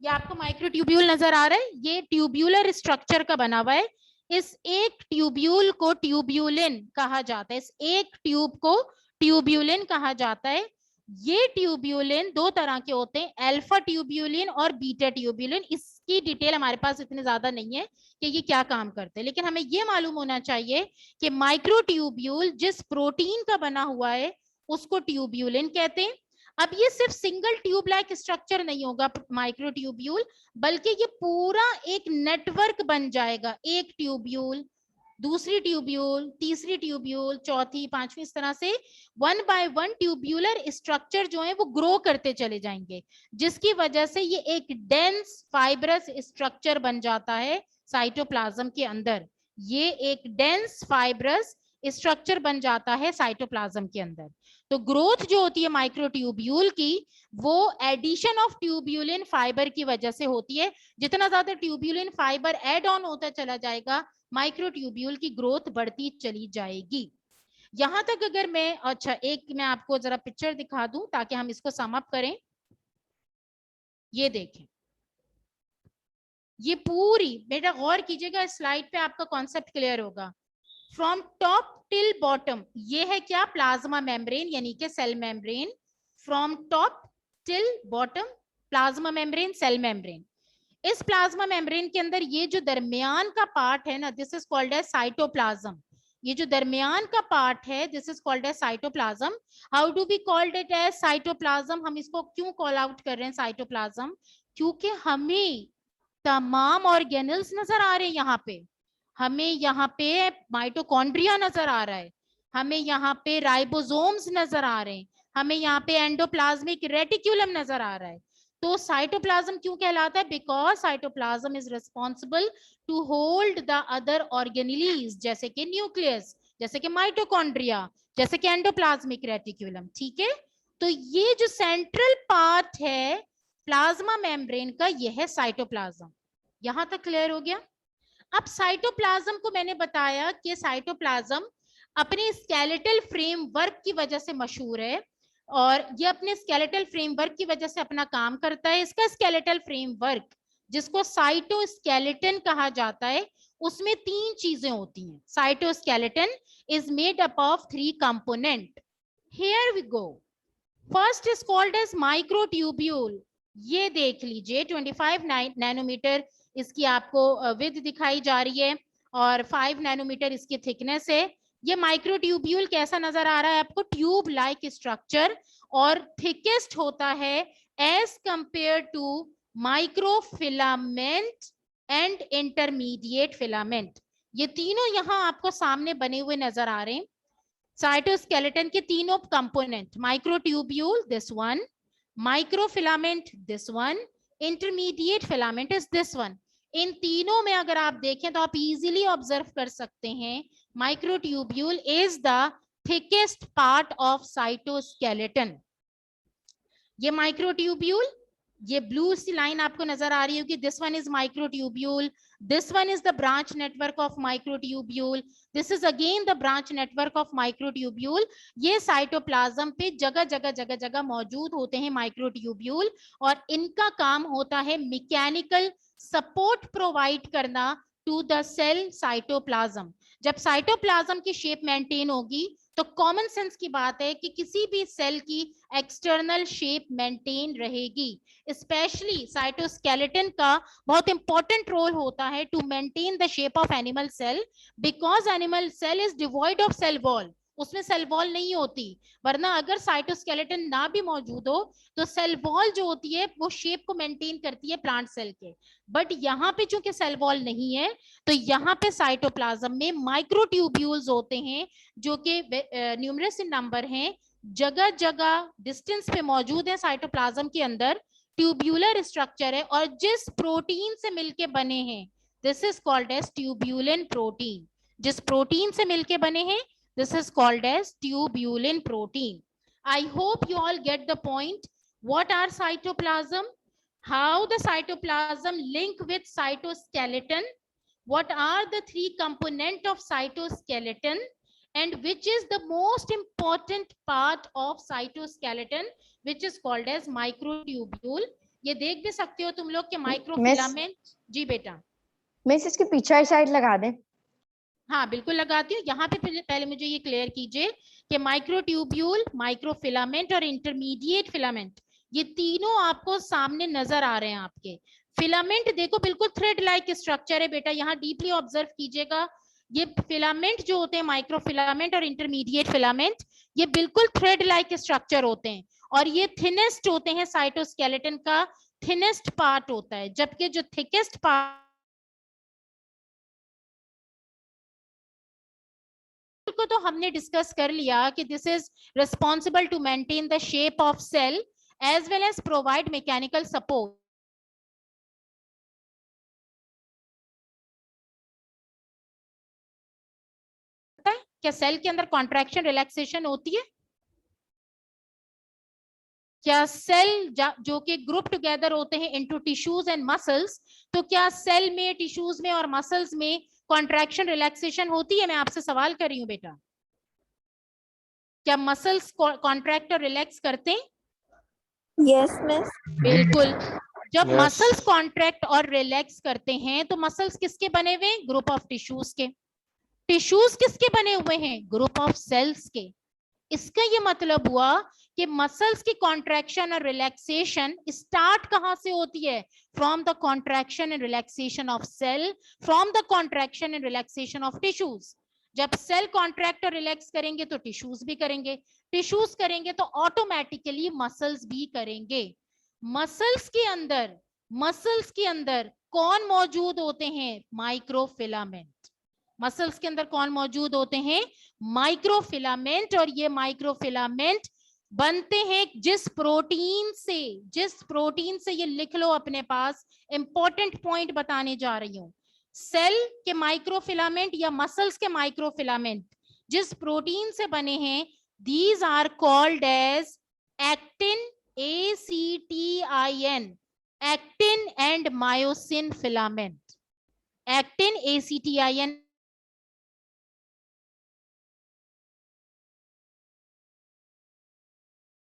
ये आपको माइक्रोट्यूब्यूल नजर आ रहा है, ये ट्यूब्यूलर स्ट्रक्चर का बना हुआ है. इस एक ट्यूब्यूल को ट्यूब्यूलिन कहा जाता है. इस एक ट्यूब को ट्यूब्यूलिन कहा जाता है. ये ट्यूब्यूलिन दो तरह के होते हैं, अल्फा ट्यूब्यूलिन और बीटा ट्यूब्यूलिन. इसकी डिटेल हमारे पास इतनी ज्यादा नहीं है कि ये क्या काम करते हैं, लेकिन हमें ये मालूम होना चाहिए कि माइक्रोट्यूब्यूल जिस प्रोटीन का बना हुआ है उसको ट्यूब्यूलिन कहते हैं. अब ये सिर्फ सिंगल ट्यूब लाइक स्ट्रक्चर नहीं होगा माइक्रोट्यूब्यूल, बल्कि ये पूरा एक नेटवर्क बन जाएगा. एक ट्यूब्यूल, दूसरी ट्यूब्यूल, तीसरी ट्यूब्यूल, चौथी, पांचवी, इस तरह से 1 by 1 ट्यूब्यूलर स्ट्रक्चर जो है वो ग्रो करते चले जाएंगे, जिसकी वजह से ये एक डेंस फाइब्रस स्ट्रक्चर बन जाता है साइटोप्लाज्म के अंदर. ये एक डेंस फाइब्रस स्ट्रक्चर बन जाता है साइटोप्लाज्म के अंदर. तो ग्रोथ जो होती है माइक्रोट्यूब्यूल की, वो एडिशन ऑफ ट्यूब्यूलिन फाइबर की वजह से होती है. जितना ज्यादा ट्यूब्यूलिन फाइबर ऐड ऑन होता चला जाएगा, माइक्रोट्यूब्यूल की ग्रोथ बढ़ती चली जाएगी. यहां तक अगर मैं, अच्छा एक मैं आपको जरा पिक्चर दिखा दूं ताकि हम इसको सम अप करें. ये देखें, ये पूरी, बेटा गौर कीजिएगा, स्लाइड पे आपका कॉन्सेप्ट क्लियर होगा. फ्रॉम टॉप टिल बॉटम ये है क्या? प्लाज्मा मेम्ब्रेन यानी कि cell membrane. From top till bottom plasma membrane, cell membrane. इस प्लाज्मा मेम्ब्रेन के अंदर ये जो दरमियान का पार्ट है ना, this is called as cytoplasm. ये जो दरमियान का पार्ट है, this is called as cytoplasm. How do we called it as cytoplasm? हम इसको क्यों कॉल आउट कर रहे हैं साइटोप्लाज्म? क्योंकि हमें तमाम ऑर्गेनल्स नजर आ रहे हैं यहाँ पे. हमें यहाँ पे माइटोकॉन्ड्रिया नजर आ रहा है, हमें यहाँ पे राइबोसोम्स नजर आ रहे हैं, हमें यहाँ पे एंडोप्लाज्मिक रेटिक्यूलम नजर आ रहा है. तो साइटोप्लाज्म क्यों कहलाता है? Because cytoplasm is responsible to hold the other organelles, जैसे कि न्यूक्लियस, जैसे कि माइटोकॉन्ड्रिया, जैसे कि एंडोप्लाज्मिक रेटिक्यूलम. ठीक है, तो ये जो सेंट्रल पार्ट है प्लाज्मा मेम्ब्रेन का, यह है साइटोप्लाज्म. यहां तक क्लियर हो गया? अब साइटोप्लाज्म को मैंने बताया कि साइटोप्लाज्म अपने स्केलेटल फ्रेमवर्क की वजह से मशहूर है, और ये अपने स्केलेटल फ्रेमवर्क की वजह से अपना काम करता है. इसका स्केलेटल फ्रेमवर्क, जिसको साइटोस्केलेटन कहा जाता है, उसमें 3 चीजें होती हैं. Cytoskeleton is made up of 3 component. Here we go. First is called as microtubule. ये देख लीजिए 25 नैनोमीटर इसकी आपको विड्थ दिखाई जा रही है और 5 नैनोमीटर इसकी थिकनेस है. ये माइक्रोट्यूब्यूल कैसा नजर आ रहा है आपको? ट्यूब लाइक स्ट्रक्चर, और थिकेस्ट होता है as compare to microfilament and intermediate filament. ये तीनों यहां आपको सामने बने हुए नजर आ रहे हैं। साइटोस्केलेटन के तीनों component, microtubule this one, microfilament this one, intermediate filament is this one. इन तीनों में अगर आप देखें तो आप इजीली ऑब्जर्व कर सकते हैं microtubule is the thickest part of cytoskeleton. ये माइक्रोट्यूब्यूल, ये ब्लू सी लाइन आपको नजर आ रही होगी, this one is microtubule, this one is the branch network of microtubule, this is again the branch network of microtubule. ये साइटोप्लाज्म पे जगह जगह जगह जगह मौजूद होते हैं माइक्रोट्यूब्यूल, और इनका काम होता है मैकेनिकल सपोर्ट प्रोवाइड करना टू द सेल साइटोप्लाज्म। जब साइटोप्लाज्म की शेप मेंटेन होगी तो कॉमन सेंस की बात है कि किसी भी सेल की एक्सटर्नल शेप मेंटेन रहेगी। स्पेशली साइटोस्केलेटन का बहुत इंपॉर्टेंट रोल होता है to maintain the shape of animal cell, because animal cell is devoid of cell wall, उसमें सेल वॉल नहीं होती। वरना अगर साइटोस्केलेटन ना भी मौजूद हो तो सेल वॉल जो होती है वो शेप को मेंटेन करती है प्लांट सेल के, बट यहाँ पे चूंकि सेल वॉल नहीं है तो यहाँ पे साइटोप्लाज्म में माइक्रोट्यूब्यूल्स होते हैं जो कि न्यूमरस इन नंबर हैं, जगह जगह डिस्टेंस पे मौजूद है साइटोप्लाज्म के अंदर। ट्यूब्यूलर स्ट्रक्चर है और जिस प्रोटीन से मिलके बने हैं this is called as tubulin protein. जिस प्रोटीन से मिलके बने हैं this is called as tubulin protein. I hope you all get the point. What are cytoplasm? How the cytoplasm link with cytoskeleton? What are the three components of cytoskeleton? And which is the most important part of cytoskeleton, which is called as microtubule. ये देख भी सकते हो तुम लोग के माइक्रोफिलामेंट। जी बेटा। मिस इसके पीछे साइड लगा दे। हाँ बिल्कुल लगाती हूँ। यहाँ पे पहले मुझे ये क्लियर कीजिए कि माइक्रोट्यूब्यूल, माइक्रोफिलामेंट और इंटरमीडिएट फिलामेंट ये तीनों आपको सामने नजर आ रहे हैं आपके। फिलामेंट देखो बिल्कुल थ्रेड लाइक स्ट्रक्चर है बेटा, यहाँ डीपली ऑब्जर्व कीजिएगा। ये फिलामेंट जो होते हैं माइक्रोफिलामेंट और इंटरमीडिएट फिलामेंट ये बिल्कुल थ्रेड लाइक स्ट्रक्चर होते हैं और ये थिनेस्ट होते हैं, साइटोस्केलेटन का थिनेस्ट पार्ट होता है, जबकि जो थिकेस्ट पार्ट को तो हमने डिस्कस कर लिया कि this is responsible to maintain the shape of cell as well as provide mechanical support. क्या सेल के अंदर कॉन्ट्रैक्शन रिलैक्सेशन होती है? क्या सेल जो कि ग्रुप टुगेदर होते हैं इनटू टिश्यूज एंड मसल्स, तो क्या सेल में, टिश्यूज में और मसल्स में कॉन्ट्रैक्शन रिलैक्सेशन होती है? मैं आपसे सवाल कर रही हूं बेटा, क्या मसल्स कॉन्ट्रैक्ट और रिलैक्स करते हैं? Yes, miss. बिल्कुल। जब Yes. मसल्स कॉन्ट्रैक्ट और रिलैक्स करते हैं तो मसल्स किसके बने हुए हैं? ग्रुप ऑफ टिश्यूज के। टिश्यूज किसके बने हुए हैं? ग्रुप ऑफ सेल्स के। इसका ये मतलब हुआ कि मसल्स की कॉन्ट्रैक्शन और रिलैक्सेशन स्टार्ट कहां से होती है? From the contraction and relaxation of cell, from the contraction and relaxation of tissues. जब सेल कॉन्ट्रैक्ट और रिलैक्स करेंगे तो टिश्यूज भी करेंगे, टिश्यूज करेंगे तो ऑटोमेटिकली मसल्स भी करेंगे। मसल्स के अंदर कौन मौजूद होते हैं? माइक्रोफिलामेंट। मसल्स के अंदर कौन मौजूद होते हैं? माइक्रोफिलामेंट। और ये माइक्रोफिलामेंट बनते हैं जिस प्रोटीन से, ये लिख लो अपने पास, इंपॉर्टेंट पॉइंट बताने जा रही हूं। सेल के माइक्रोफिलामेंट या मसल्स के माइक्रोफिलामेंट जिस प्रोटीन से बने हैं, these are called as actin, ACTIN, actin and myosin filament. Actin, ACTIN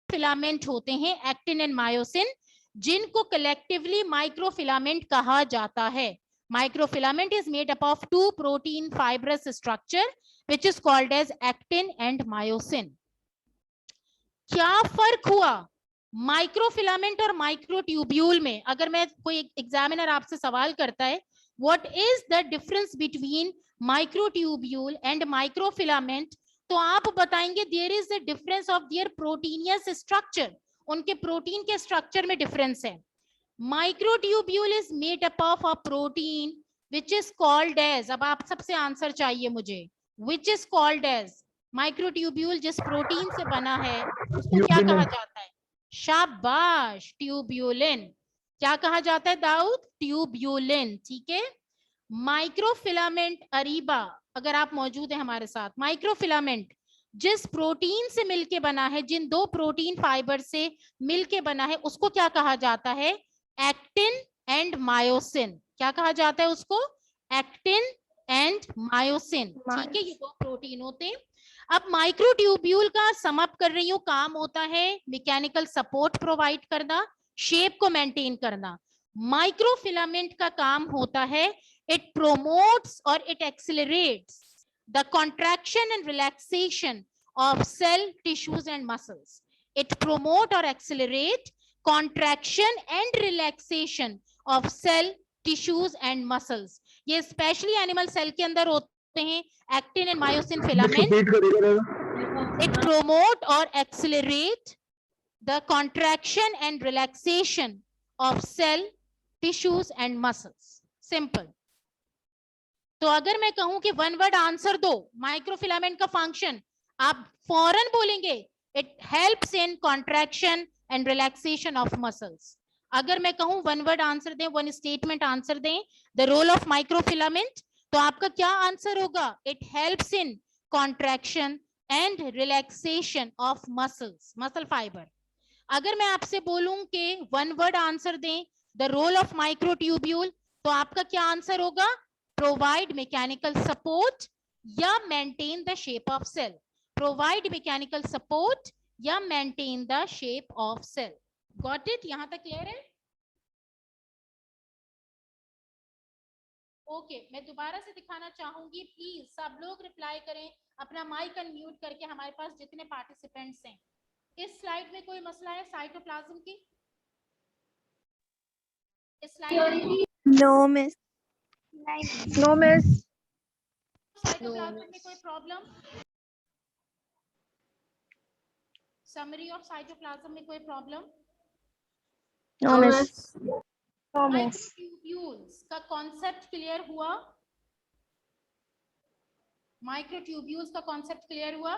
filament होते हैं, एक्टिन एंड मायोसिन, जिनको कलेक्टिवली माइक्रोफिलामेंट कहा जाता है। Microfilament is made up of 2 protein fibrous structure which is called as actin and myosin. क्या फर्क हुआ माइक्रोफिलामेंट और माइक्रोट्यूब्यूल में? अगर मैं कोई एग्जामिनर आपसे सवाल करता है What is the difference between microtubule and microfilament? तो आप बताएंगे there is a difference of their proteinous structure. उनके प्रोटीन के स्ट्रक्चर में डिफरेंस है. Microtubule is made up of a protein which is called as, अब आप सबसे आंसर चाहिए मुझे, which is called as, microtubule जिस प्रोटीन से बना है उसको क्या कहा जाता है? शाबाश, ट्यूब्यूलिन. क्या कहा जाता है दाऊद? ट्यूब्यूलिन. ठीक है. माइक्रोफिलामेंट अरीबा, अगर आप मौजूद हैं हमारे साथ, माइक्रोफिलामेंट जिस प्रोटीन से मिलके बना है, जिन दो प्रोटीन फाइबर से मिलके बना है, उसको क्या कहा जाता है? Actin and myosin. क्या कहा जाता है उसको? Actin and myosin. ठीक है, ये दो प्रोटीन होते हैं. अब माइक्रोट्यूब्यूल का समअप कर रही हूँ, काम होता है मैकेनिकल सपोर्ट प्रोवाइड करना, शेप को मेंटेन करना. माइक्रोफिलामेंट का काम होता है इट प्रोमोट्स और it accelerates the contraction and relaxation of cell, tissues and muscles. It promote और accelerate contraction and relaxation of cell, tissues and muscles. ये स्पेशली एनिमल सेल के अंदर होते हैं. Actin and myosin filament, it promote or accelerate the contraction and relaxation of cell, tissues and muscles. Simple. तो अगर मैं कहूं कि वन वर्ड आंसर दो माइक्रोफिलामेंट का फंक्शन, आप फौरन बोलेंगे it helps in contraction and relaxation of muscles. अगर मैं कहूं वन वर्ड आंसर दें, वन स्टेटमेंट आंसर दें, the role of microfilament, तो आपका क्या आंसर होगा? It helps in contraction and relaxation of muscles, muscle fiber. अगर मैं आपसे बोलूं कि वन वर्ड आंसर दें the role of microtubule, तो आपका क्या आंसर होगा? Provide mechanical support या maintain the shape of cell. Provide mechanical support या maintain the shape of cell. Got it? यहां तक क्लियर है? ओके, मैं दोबारा से दिखाना चाहूंगी. प्लीज सब लोग रिप्लाई करें, अपना माइक अनम्यूट करके. हमारे पास जितने पार्टिसिपेंट्स हैं, इस स्लाइड में कोई मसला है साइटोप्लाज्म की? इस slide No, miss. No, miss. Cytoplasm में कोई प्रॉब्लम? समरी ऑफ साइटोप्लाज्म में कोई problem? No, miss. No, miss. Microtubules का कॉन्सेप्ट क्लियर हुआ? माइक्रोट्यूब्यूल्स का कॉन्सेप्ट क्लियर हुआ?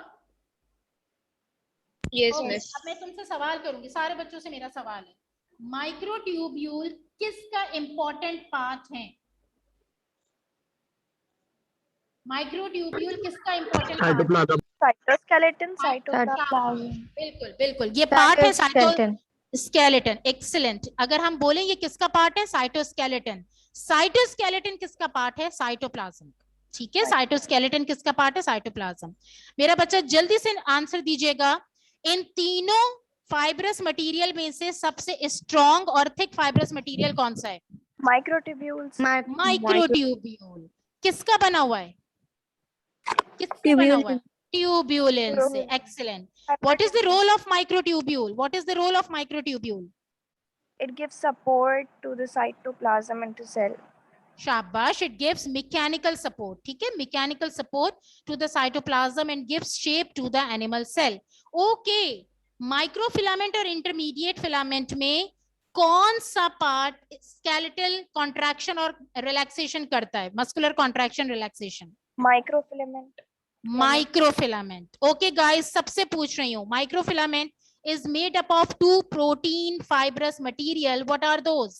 Yes, Okay, miss. अब मैं तुमसे सवाल करूंगी, सारे बच्चों से मेरा सवाल है, माइक्रोट्यूब्यूल किसका इंपॉर्टेंट पार्ट है? माइक्रोट्यूब्यूल किसका इंपॉर्टेंट पार्ट है? Cytoskeleton, cytoplasm. बिल्कुल बिल्कुल, ये पार्ट है Cytoskeleton. साइटोस्केलेटन. एक्सीलेंट. अगर हम बोलें ये किसका पार्ट है? साइटोस्केलेटन. साइटोस्केलेटन किसका पार्ट है? साइटोप्लाज्म. ठीक है, साइटोस्केलेटन किसका पार्ट है? साइटोप्लाज्म. मेरा बच्चा जल्दी से आंसर दीजिएगा. इन तीनों फाइब्रस मटेरियल में से सबसे स्ट्रॉन्ग और थिक फाइब्रस मटेरियल कौन सा है? Microtubules. माइक्रोट्यूब्यूल. किसका बना हुआ है? किससे बना हुआ है? ट्यूब्यूलिन से. Excellent. What is the role of microtubule? What is the role of microtubule? It gives support to the cytoplasm and to cell. शाबाश. It gives mechanical support. ठीक है, mechanical support to the cytoplasm and gives shape to the animal cell. Okay. Microfilament और intermediate filament में कौन सा पार्ट skeletal contraction और relaxation करता है? Muscular contraction, relaxation. Microfilament. Microfilament. Okay guys, सबसे पूछ रही हूँ, microfilament is made up of two protein fibrous material. What are those?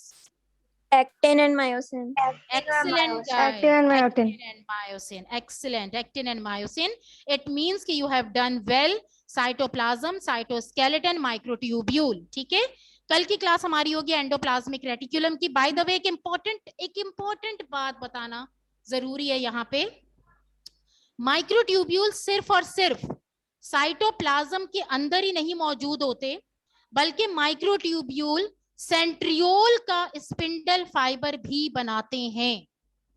Actin and myosin. Excellent guys. Actin and myosin. Actin and myosin. Excellent. Actin and myosin. It means कि you have done well. Cytoplasm, cytoskeleton, microtubule. ठीक है, कल की क्लास हमारी होगी एंडोप्लाज्मिक रेटिकुलम की. बाय द वे एक इम्पोर्टेंट बात बताना जरूरी है यहाँ पे. माइक्रोट्यूब्यूल सिर्फ और सिर्फ साइटोप्लाज्म के अंदर ही नहीं मौजूद होते, बल्कि माइक्रोट्यूब्यूल सेंट्रियोल का स्पिंडल फाइबर भी बनाते हैं.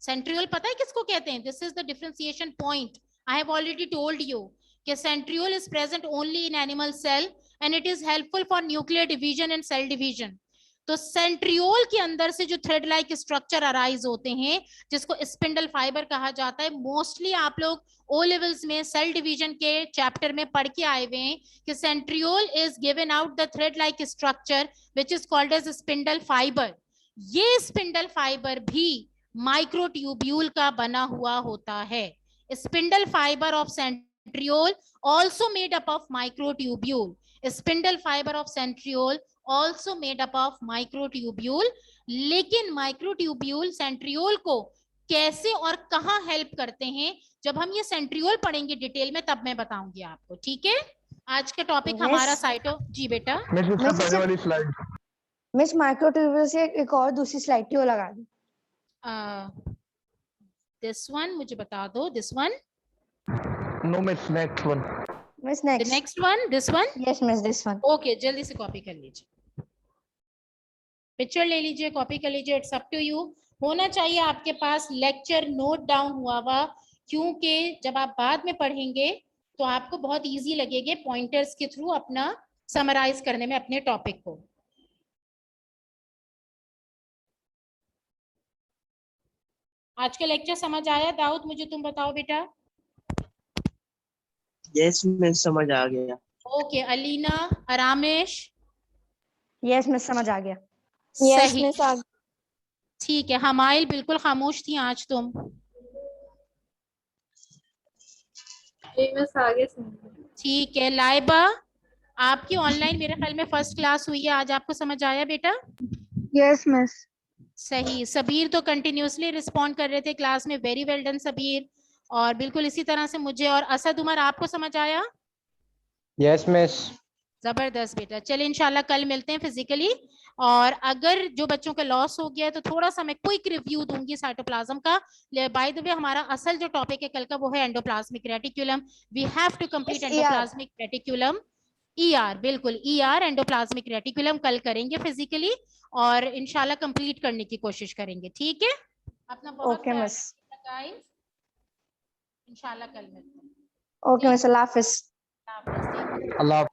सेंट्रियोल पता है किसको कहते हैं? This is the differentiation point. I have already told you कि centriole is present only in animal cell and it is helpful for nuclear division and cell division. तो सेंट्रियोल के अंदर से जो थ्रेड लाइक स्ट्रक्चर अराइज होते हैं, जिसको स्पिंडल फाइबर कहा जाता है, मोस्टली आप लोग ओ लेवल्स में सेल डिवीजन के चैप्टर में पढ़ के आए हुए हैं कि centriole is given out the thread like structure which is called as spindle fibre. ये स्पिंडल फाइबर भी माइक्रोट्यूब्यूल का बना हुआ होता है। Spindle fibre of centriole also made up of microtubule. Spindle fiber of centriole also made up of microtubule. लेकिन माइक्रोट्यूब्यूल सेंट्रियोल को कैसे और कहां हेल्प करते हैं, जब हम ये सेंट्रियोल पढ़ेंगे डिटेल में तब मैं बताऊंगी आपको। ठीक है, आज का टॉपिक हमारा साइटो। जी बेटा। मिस इससे पहले वाली स्लाइड। मिस माइक्रोट्यूब्यूल से एक और दूसरी स्लाइड क्यों लगा दी? दिस वन मुझे बता दो। This one? No miss, next one. Miss the next. Next one? This one? Yes miss, this one. Okay, जल्दी से कॉपी कर लीजिए, पिक्चर ले लीजिए, कॉपी कर लीजिए। It's up to you. होना चाहिए आपके पास लेक्चर नोट डाउन हुआ हुआ, क्योंकि जब आप बाद में पढ़ेंगे तो आपको बहुत इजी लगेगा पॉइंटर्स के थ्रू अपना समराइज करने में अपने टॉपिक को। आज का लेक्चर समझ आया? दाऊद मुझे तुम बताओ बेटा। यस मिस, समझ आ गया। Okay, Alina, Ramesh? Yes miss, समझ आ गया। सही, ठीक है। हमाइल बिल्कुल खामोश थी आज तुम। ठीक है। लाइबा, आपकी ऑनलाइन मेरे ख्याल में फर्स्ट क्लास हुई है आज, आपको समझ आया बेटा? Yes miss. सही। सबीर तो कंटिन्यूसली रिस्पॉन्ड कर रहे थे क्लास में, वेरी वेल डन सबीर। और बिल्कुल इसी तरह से मुझे और असद उमर, आपको समझ आया? Yes miss. जबरदस्त बेटा। चलिए इंशाल्लाह कल मिलते हैं फिजिकली। और अगर जो बच्चों का लॉस हो गया है तो थोड़ा सा मैं क्विक रिव्यू दूंगी साइटोप्लाज्म का। बाय द वे, हमारा असल जो टॉपिक है कल का वो है endoplasmic reticulum. We have to complete endoplasmic reticulum. ER, बिल्कुल ईआर, एंडोप्लाज्मिक रेटिकुलम कल करेंगे फिजिकली, और इंशाल्लाह कंप्लीट करने की कोशिश करेंगे। ठीक है, अपना बहुत ओके मिस। गाइस, इंशाल्लाह कल मिलते हैं। ओके मिस, अल्लाह हाफिज। अल्लाह हाफिज़। अल्लाह।